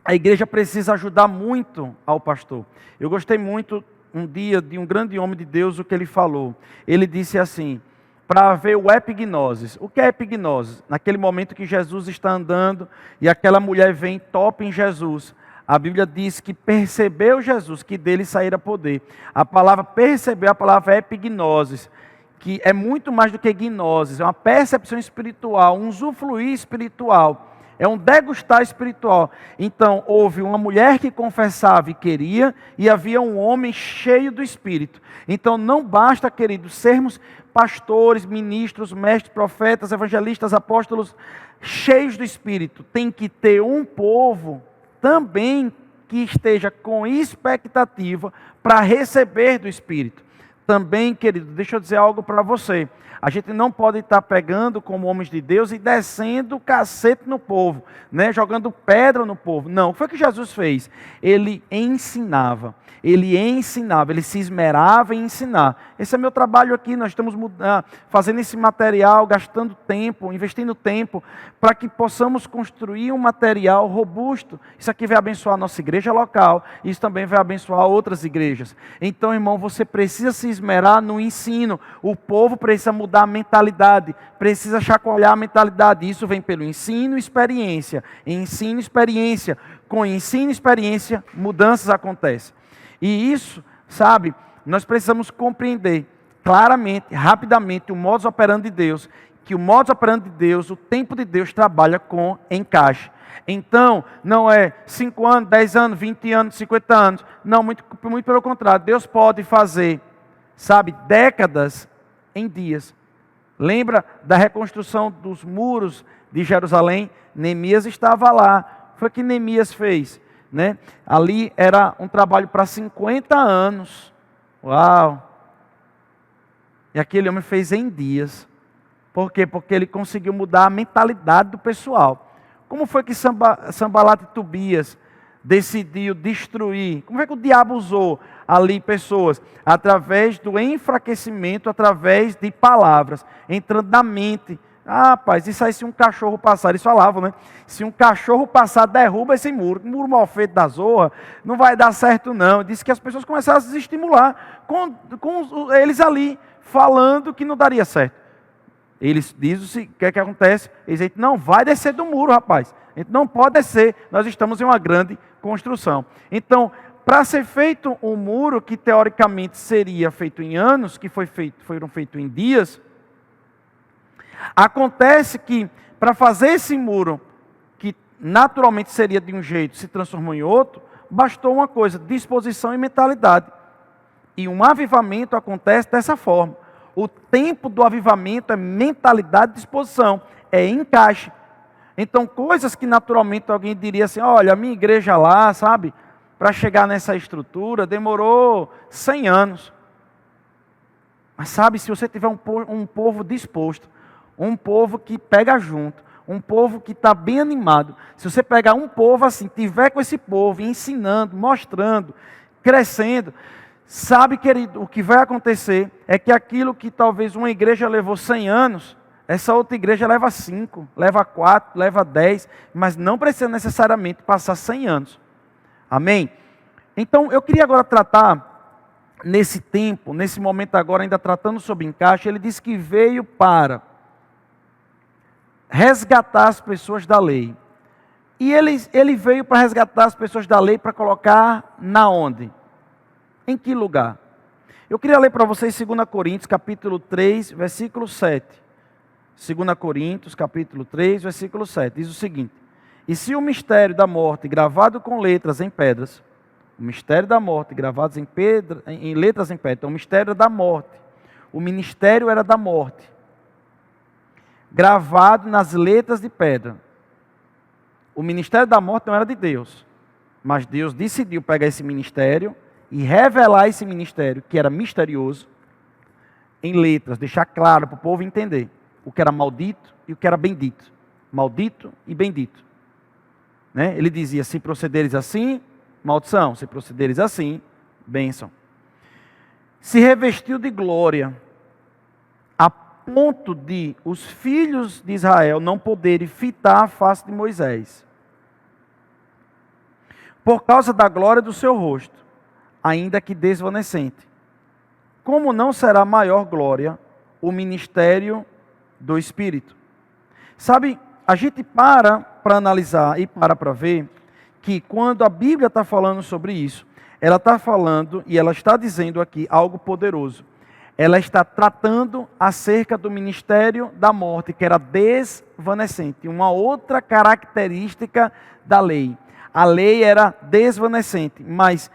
a igreja precisa ajudar muito ao pastor. Eu gostei muito um dia de um grande homem de Deus, o que ele falou. Ele disse assim, para haver o epignosis. O que é epignosis? Naquele momento que Jesus está andando e aquela mulher vem e topa em Jesus. A Bíblia diz que percebeu Jesus, que dele saíra poder. A palavra perceber, a palavra epignosis, que é muito mais do que gnosis, é uma percepção espiritual, um usufruir espiritual. É um degustar espiritual. Então, houve uma mulher que confessava e queria, e havia um homem cheio do Espírito. Então, não basta, queridos, sermos pastores, ministros, mestres, profetas, evangelistas, apóstolos, cheios do Espírito. Tem que ter um povo também que esteja com expectativa para receber do Espírito. Também, querido, deixa eu dizer algo para você. A gente não pode estar pegando como homens de Deus e descendo o cacete no povo, né? Jogando pedra no povo. Não, o que foi que Jesus fez? Ele ensinava, ele se esmerava em ensinar. Esse é meu trabalho aqui, nós estamos fazendo esse material, gastando tempo, investindo tempo, para que possamos construir um material robusto. Isso aqui vai abençoar a nossa igreja local, isso também vai abençoar outras igrejas. Então, irmão, você precisa se esmerar no ensino, o povo precisa mudar a mentalidade, precisa chacoalhar a mentalidade. Isso vem pelo ensino e experiência. Ensino e experiência. Com ensino e experiência, mudanças acontecem. E isso, sabe, nós precisamos compreender claramente, rapidamente, o modus operandi de Deus. Que o modus operandi de Deus, o tempo de Deus trabalha com encaixe. Então, não é 5 anos, 10 anos, 20 anos, 50 anos. Não, muito pelo contrário. Deus pode fazer, sabe, décadas em dias. Lembra da reconstrução dos muros de Jerusalém? Neemias estava lá. Foi o que Neemias fez, né? Ali era um trabalho para 50 anos. Uau! E aquele homem fez em dias. Por quê? Porque ele conseguiu mudar a mentalidade do pessoal. Como foi que Sanbalat e Tobias decidiu destruir? Como é que o diabo usou ali pessoas? Através do enfraquecimento, através de palavras, entrando na mente. Ah, rapaz, isso aí se um cachorro passar, eles falavam, né? Se um cachorro passar, derruba esse muro. Muro mal feito da zorra, não vai dar certo não. Disse que as pessoas começaram a se estimular com eles ali, falando que não daria certo. Eles dizem o que é que acontece? Eles dizem, não, vai descer do muro, rapaz. A gente não pode descer, nós estamos em uma grande construção. Então, para ser feito um muro, que teoricamente seria feito em anos, que foram feitos em dias, acontece que, para fazer esse muro, que naturalmente seria de um jeito, se transformou em outro, bastou uma coisa, disposição e mentalidade. E um avivamento acontece dessa forma. O tempo do avivamento é mentalidade e disposição, é encaixe. Então, coisas que naturalmente alguém diria assim, olha, a minha igreja lá, sabe, para chegar nessa estrutura, demorou 100 anos. Mas sabe, se você tiver um povo disposto, um povo que pega junto, um povo que está bem animado, se você pegar um povo assim, tiver com esse povo, ensinando, mostrando, crescendo, sabe, querido, o que vai acontecer é que aquilo que talvez uma igreja levou 100 anos, essa outra igreja leva 5, leva 4, leva 10, mas não precisa necessariamente passar 100 anos. Amém? Então, eu queria agora tratar, nesse tempo, nesse momento agora, ainda tratando sobre encaixe, ele diz que veio para resgatar as pessoas da lei. E ele veio para resgatar as pessoas da lei para colocar na onde? Em que lugar? Eu queria ler para vocês 2 Coríntios, capítulo 3, versículo 7. 2 Coríntios, capítulo 3, versículo 7. Diz o seguinte: e se o mistério da morte, gravado com letras em pedras, o mistério da morte, gravado em letras em pedras, então o mistério da morte, o ministério era da morte, gravado nas letras de pedra. O ministério da morte não era de Deus, mas Deus decidiu pegar esse ministério e revelar esse ministério, que era misterioso, em letras, deixar claro para o povo entender o que era maldito e o que era bendito. Maldito e bendito. Né? Ele dizia, se procederes assim, maldição. Se procederes assim, bênção. Se revestiu de glória, a ponto de os filhos de Israel não poderem fitar a face de Moisés, por causa da glória do seu rosto, ainda que desvanecente. Como não será maior glória o ministério do Espírito? Sabe, a gente para analisar e para ver que quando a Bíblia está falando sobre isso, ela está falando e ela está dizendo aqui algo poderoso. Ela está tratando acerca do ministério da morte, que era desvanecente, uma outra característica da lei. A lei era desvanecente, mas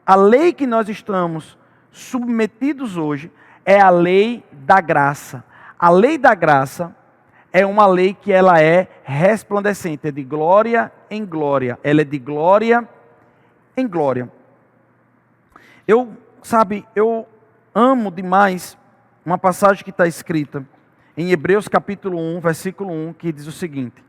a lei que nós estamos submetidos hoje é a lei da graça. A lei da graça é uma lei que ela é resplandecente, é de glória em glória. Ela é de glória em glória. Eu amo demais uma passagem que está escrita em Hebreus capítulo 1, versículo 1, que diz o seguinte: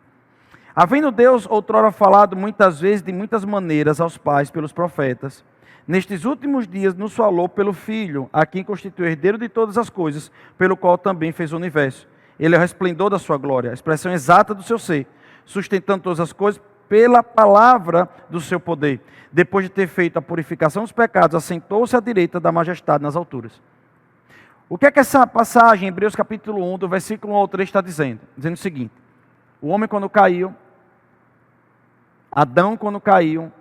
havendo Deus outrora falado muitas vezes, de muitas maneiras aos pais pelos profetas, nestes últimos dias nos falou pelo Filho, a quem constituiu herdeiro de todas as coisas, pelo qual também fez o universo. Ele é o resplendor da sua glória, a expressão exata do seu ser, sustentando todas as coisas pela palavra do seu poder. Depois de ter feito a purificação dos pecados, assentou-se à direita da majestade nas alturas. O que é que essa passagem, Hebreus capítulo 1, do versículo 1 ao 3 está dizendo? Dizendo o seguinte: o homem quando caiu, Adão quando caiu,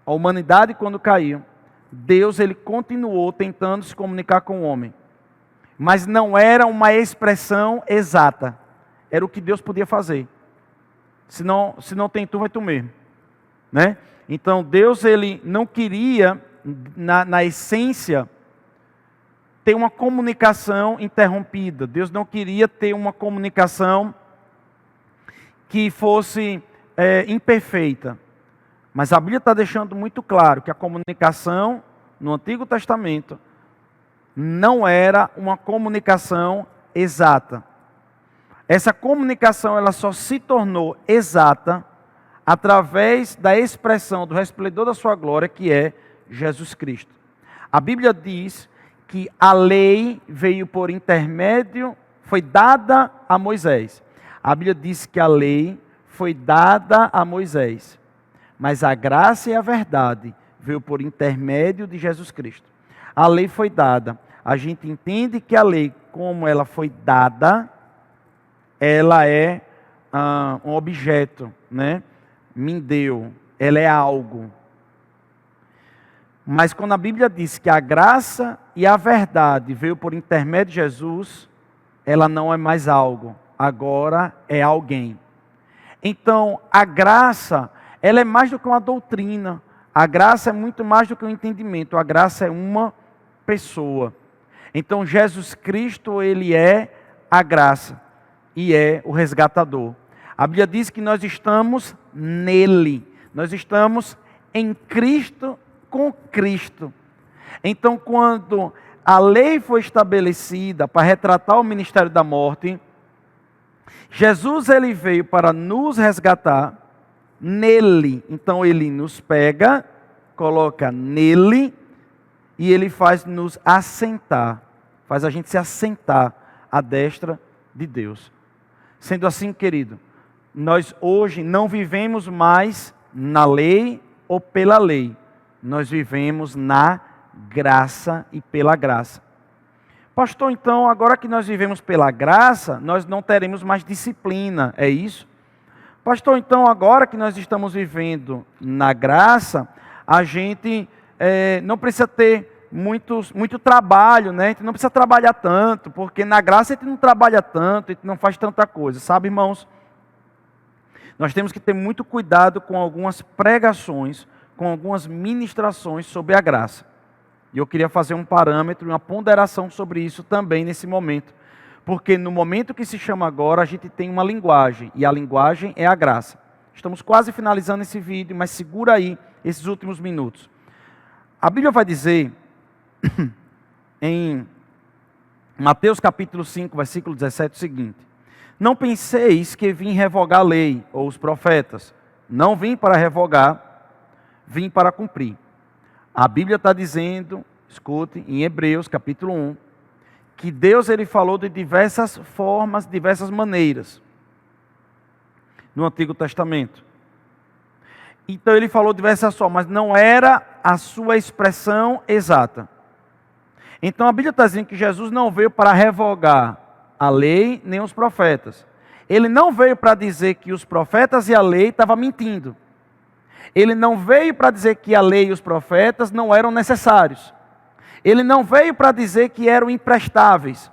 a humanidade quando caiu, Deus ele continuou tentando se comunicar com o homem. Mas não era uma expressão exata. Era o que Deus podia fazer. Se não tem tu, vai tu mesmo. Né? Então Deus ele não queria, na essência, ter uma comunicação interrompida. Deus não queria ter uma comunicação que fosse imperfeita. Mas a Bíblia está deixando muito claro que a comunicação no Antigo Testamento não era uma comunicação exata. Essa comunicação ela só se tornou exata através da expressão do resplendor da sua glória, que é Jesus Cristo. A Bíblia diz que a lei veio por intermédio, foi dada a Moisés. A Bíblia diz que a lei foi dada a Moisés, mas a graça e a verdade veio por intermédio de Jesus Cristo. A lei foi dada. A gente entende que a lei, como ela foi dada, ela é um objeto, né? Me deu, ela é algo. Mas quando a Bíblia diz que a graça e a verdade veio por intermédio de Jesus, ela não é mais algo, agora é alguém. Então, a graça, ela é mais do que uma doutrina. A graça é muito mais do que um entendimento. A graça é uma pessoa. Então, Jesus Cristo, ele é a graça e é o resgatador. A Bíblia diz que nós estamos nele. Nós estamos em Cristo, com Cristo. Então, quando a lei foi estabelecida para retratar o ministério da morte, Jesus ele veio para nos resgatar nele. Então ele nos pega, coloca nele e ele faz nos assentar, faz a gente se assentar à destra de Deus. Sendo assim, querido, nós hoje não vivemos mais na lei ou pela lei. Nós vivemos na graça e pela graça. Pastor, então, agora que nós vivemos pela graça, nós não teremos mais disciplina, é isso? Pastor, então, agora que nós estamos vivendo na graça, a gente não precisa ter muito trabalho, né? A gente não precisa trabalhar tanto, porque na graça a gente não trabalha tanto, a gente não faz tanta coisa, sabe, irmãos? Nós temos que ter muito cuidado com algumas pregações, com algumas ministrações sobre a graça. E eu queria fazer um parâmetro, uma ponderação sobre isso também nesse momento. Porque no momento que se chama agora, a gente tem uma linguagem, e a linguagem é a graça. Estamos quase finalizando esse vídeo, mas segura aí esses últimos minutos. A Bíblia vai dizer, em Mateus capítulo 5, versículo 17, o seguinte: não penseis que vim revogar a lei ou os profetas. Não vim para revogar, vim para cumprir. A Bíblia está dizendo, escute, em Hebreus capítulo 1, que Deus ele falou de diversas formas, diversas maneiras no Antigo Testamento. Então ele falou de diversas formas, mas não era a sua expressão exata. Então a Bíblia está dizendo que Jesus não veio para revogar a lei nem os profetas. Ele não veio para dizer que os profetas e a lei estavam mentindo. Ele não veio para dizer que a lei e os profetas não eram necessários. Ele não veio para dizer que eram imprestáveis,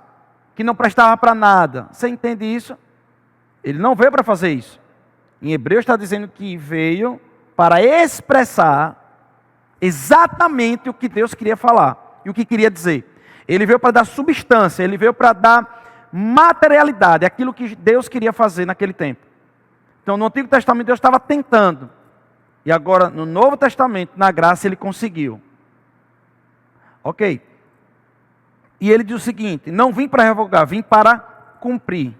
que não prestava para nada. Você entende isso? Ele não veio para fazer isso. Em Hebreus está dizendo que veio para expressar exatamente o que Deus queria falar e o que queria dizer. Ele veio para dar substância, ele veio para dar materialidade, aquilo que Deus queria fazer naquele tempo. Então no Antigo Testamento Deus estava tentando. E agora, no Novo Testamento, na graça, ele conseguiu. Ok. E ele diz o seguinte: não vim para revogar, vim para cumprir.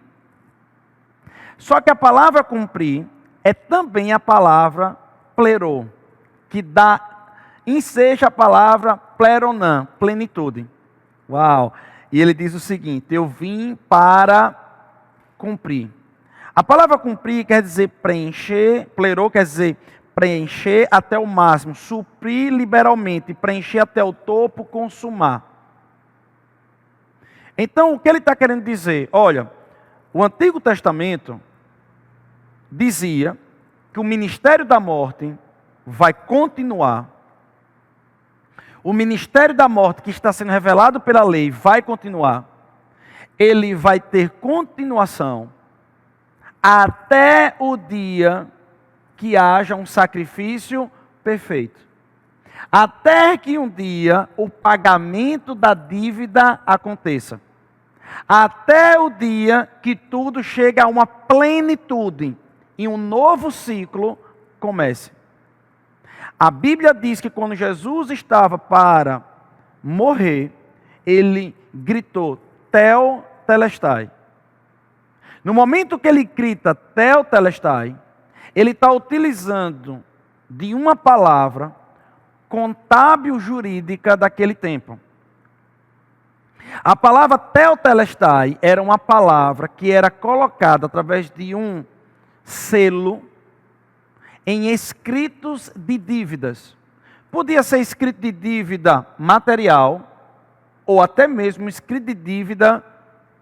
Só que a palavra cumprir é também a palavra plerô, que enseja a palavra pleronã, plenitude. Uau! E ele diz o seguinte: eu vim para cumprir. A palavra cumprir quer dizer preencher, plerô quer dizer preencher até o máximo, suprir liberalmente, preencher até o topo, consumar. Então, o que ele está querendo dizer? Olha, o Antigo Testamento dizia que o ministério da morte vai continuar. O ministério da morte que está sendo revelado pela lei vai continuar. Ele vai ter continuação até o dia que haja um sacrifício perfeito. Até que um dia o pagamento da dívida aconteça. Até o dia que tudo chega a uma plenitude e um novo ciclo comece. A Bíblia diz que quando Jesus estava para morrer, ele gritou, Tel Telestai. No momento que ele grita teotelestai, ele está utilizando de uma palavra contábil jurídica daquele tempo. A palavra teotelestai era uma palavra que era colocada através de um selo em escritos de dívidas. Podia ser escrito de dívida material ou até mesmo escrito de dívida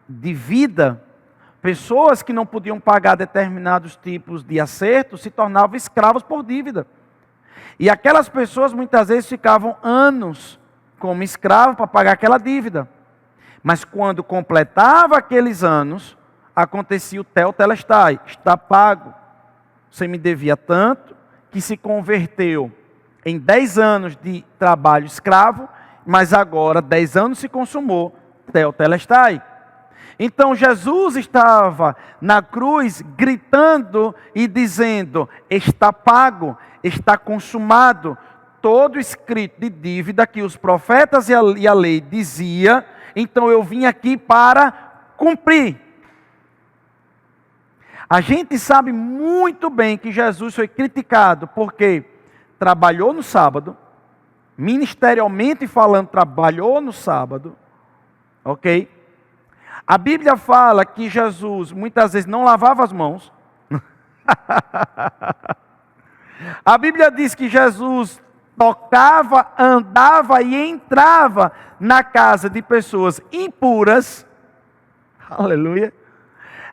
de vida. Pessoas que não podiam pagar determinados tipos de acertos se tornavam escravos por dívida. E aquelas pessoas muitas vezes ficavam anos como escravos para pagar aquela dívida. Mas quando completava aqueles anos, acontecia o teotelestai, está pago. Você me devia tanto, que se converteu em 10 anos de trabalho escravo, mas agora 10 anos se consumou, teotelestai. Então Jesus estava na cruz gritando e dizendo: está pago, está consumado. Todo escrito de dívida que os profetas e a lei dizia, então eu vim aqui para cumprir. A gente sabe muito bem que Jesus foi criticado porque trabalhou no sábado, ministerialmente falando, trabalhou no sábado, ok? A Bíblia fala que Jesus muitas vezes não lavava as mãos. A Bíblia diz que Jesus tocava, andava e entrava na casa de pessoas impuras. Aleluia.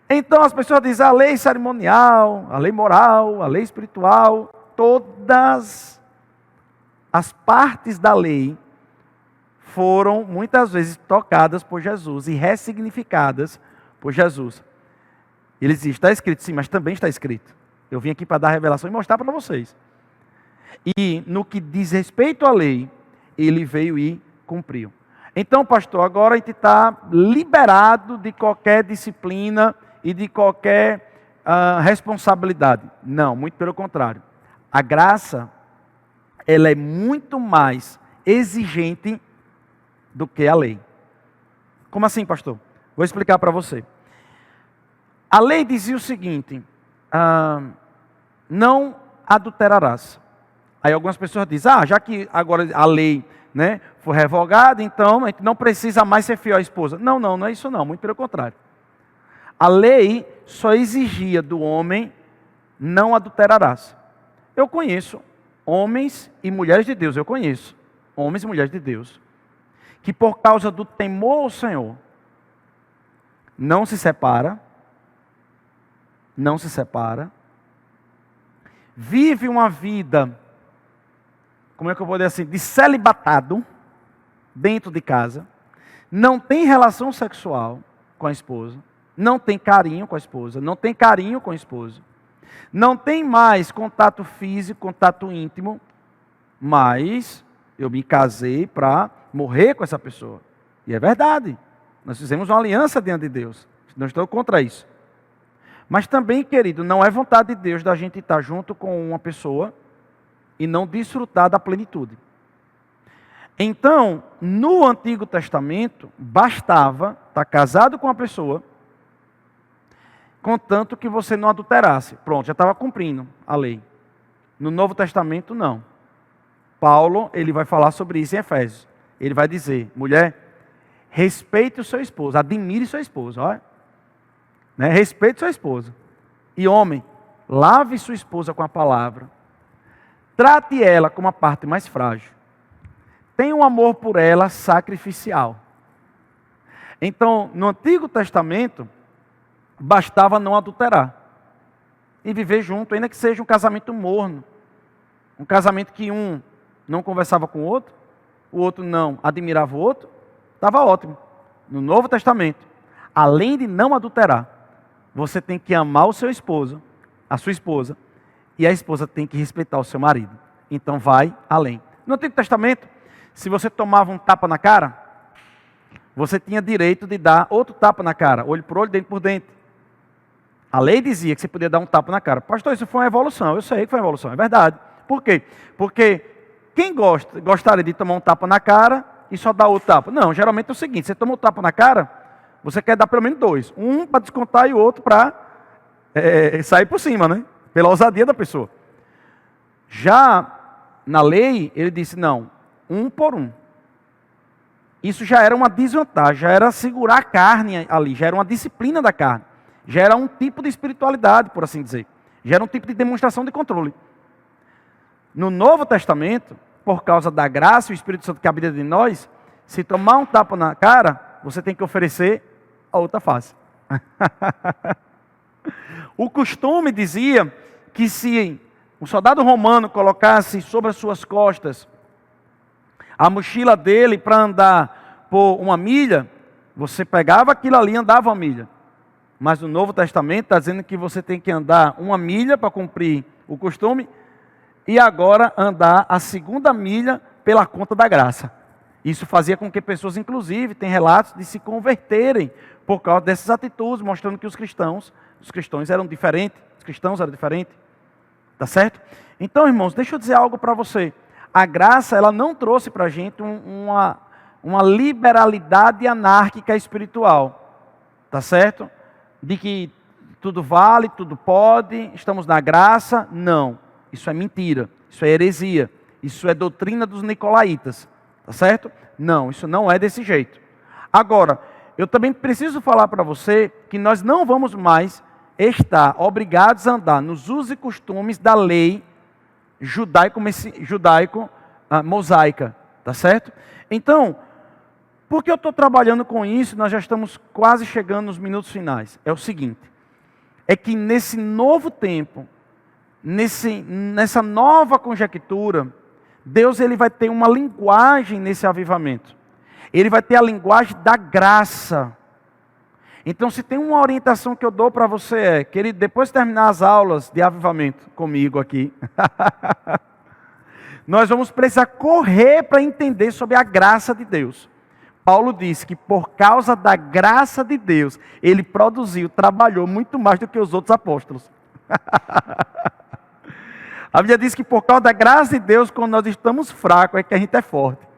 Então as pessoas dizem a lei cerimonial, a lei moral, a lei espiritual, todas as partes da lei foram muitas vezes tocadas por Jesus e ressignificadas por Jesus. Ele diz: está escrito, sim, mas também está escrito. Eu vim aqui para dar a revelação e mostrar para vocês. E no que diz respeito à lei, ele veio e cumpriu. Então, pastor, agora a gente está liberado de qualquer disciplina e de qualquer responsabilidade. Não, muito pelo contrário. A graça, ela é muito mais exigente do que a lei. Como assim, pastor? Vou explicar para você. A lei dizia o seguinte: não adulterarás. Aí algumas pessoas dizem: já que agora a lei, né, foi revogada, então a gente não precisa mais ser fiel à esposa. Não, não é isso não, muito pelo contrário. A lei só exigia do homem: não adulterarás. Eu conheço homens e mulheres de Deus, homens e mulheres de Deus, que por causa do temor ao Senhor, não se separa, vive uma vida, como é que eu vou dizer assim, de celibatado, dentro de casa, não tem relação sexual com a esposa, não tem carinho com a esposa, não tem carinho com o esposo, não tem mais contato físico, contato íntimo, mas eu me casei para morrer com essa pessoa. E é verdade, nós fizemos uma aliança diante de Deus, não estou contra isso. Mas também, querido, não é vontade de Deus da gente estar junto com uma pessoa e não desfrutar da plenitude. Então, no Antigo Testamento, bastava estar casado com a pessoa, contanto que você não adulterasse. Pronto, já estava cumprindo a lei. No Novo Testamento, não. Paulo, ele vai falar sobre isso em Efésios. Ele vai dizer: mulher, respeite o seu esposo, admire sua esposa, olha. Né? Respeite sua esposa. E homem, lave sua esposa com a palavra. Trate ela como a parte mais frágil. Tenha um amor por ela sacrificial. Então, no Antigo Testamento, bastava não adulterar. E viver junto, ainda que seja um casamento morno. Um casamento que um não conversava com o outro não admirava o outro, estava ótimo. No Novo Testamento, além de não adulterar, você tem que amar o seu esposo, a sua esposa, e a esposa tem que respeitar o seu marido. Então vai além. No Antigo Testamento, se você tomava um tapa na cara, você tinha direito de dar outro tapa na cara, olho por olho, dente por dente. A lei dizia que você podia dar um tapa na cara. Pastor, isso foi uma evolução. Eu sei que foi uma evolução, é verdade. Por quê? Porque quem gostaria de tomar um tapa na cara e só dar outro tapa? Não, geralmente é o seguinte: você toma um tapa na cara, você quer dar pelo menos 2. Um para descontar e o outro para sair por cima, né? Pela ousadia da pessoa. Já na lei, ele disse, não, 1 por 1. Isso já era uma desvantagem, já era segurar a carne ali, já era uma disciplina da carne. Já era um tipo de espiritualidade, por assim dizer. Já era um tipo de demonstração de controle. No Novo Testamento, por causa da graça e o Espírito Santo que habita de nós, se tomar um tapa na cara, você tem que oferecer a outra face. O costume dizia que se um soldado romano colocasse sobre as suas costas a mochila dele para andar por 1 milha, você pegava aquilo ali e andava 1 milha. Mas no Novo Testamento está dizendo que você tem que andar 1 milha para cumprir o costume e agora andar a 2ª milha pela conta da graça. Isso fazia com que pessoas, inclusive, tem relatos de se converterem por causa dessas atitudes, mostrando que os cristãos eram diferentes, os cristãos eram diferentes. Tá certo? Então, irmãos, deixa eu dizer algo para você. A graça, ela não trouxe para a gente uma liberalidade anárquica espiritual. Tá certo? De que tudo vale, tudo pode, estamos na graça. Não. Isso é mentira. Isso é heresia. Isso é doutrina dos nicolaítas. Tá certo? Não, isso não é desse jeito. Agora, eu também preciso falar para você que nós não vamos mais estar obrigados a andar nos usos e costumes da lei judaico-mosaica, tá certo? Então, por que eu estou trabalhando com isso? Nós já estamos quase chegando nos minutos finais. É o seguinte, é que nesse novo tempo, nessa nova conjectura, Deus ele vai ter uma linguagem nesse avivamento. Ele vai ter a linguagem da graça. Então, se tem uma orientação que eu dou para você querido, depois de terminar as aulas de avivamento comigo aqui, nós vamos precisar correr para entender sobre a graça de Deus. Paulo disse que por causa da graça de Deus, ele produziu, trabalhou muito mais do que os outros apóstolos. A Bíblia diz que por causa da graça de Deus, quando nós estamos fracos, é que a gente é forte.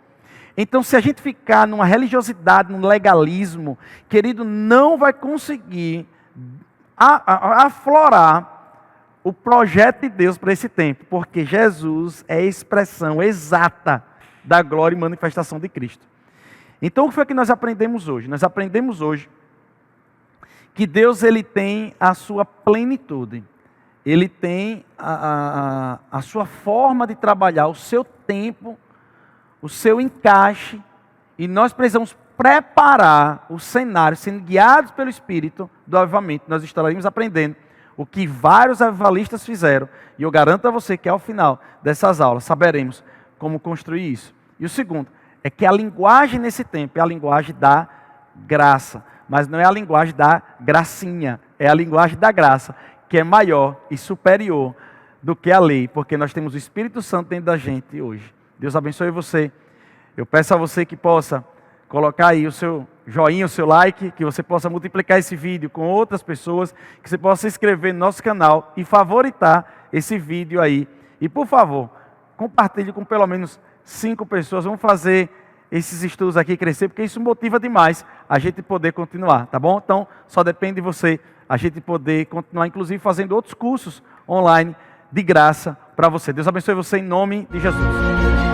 Então, se a gente ficar numa religiosidade, num legalismo, querido, não vai conseguir aflorar o projeto de Deus para esse tempo, porque Jesus é a expressão exata da glória e manifestação de Cristo. Então, o que foi que nós aprendemos hoje? Nós aprendemos hoje que Deus ele tem a sua plenitude, ele tem a sua forma de trabalhar, o seu tempo, o seu encaixe, e nós precisamos preparar o cenário, sendo guiados pelo Espírito do avivamento. Nós estaremos aprendendo o que vários avivalistas fizeram, e eu garanto a você que ao final dessas aulas saberemos como construir isso. E o segundo, é que a linguagem nesse tempo é a linguagem da graça, mas não é a linguagem da gracinha, é a linguagem da graça, que é maior e superior do que a lei, porque nós temos o Espírito Santo dentro da gente hoje. Deus abençoe você. Eu peço a você que possa colocar aí o seu joinha, o seu like, que você possa multiplicar esse vídeo com outras pessoas, que você possa se inscrever no nosso canal e favoritar esse vídeo aí. E por favor, compartilhe com pelo menos 5 pessoas. Vamos fazer esses estudos aqui crescer, porque isso motiva demais a gente poder continuar, tá bom? Então, só depende de você, a gente poder continuar, inclusive fazendo outros cursos online de graça para você. Deus abençoe você em nome de Jesus.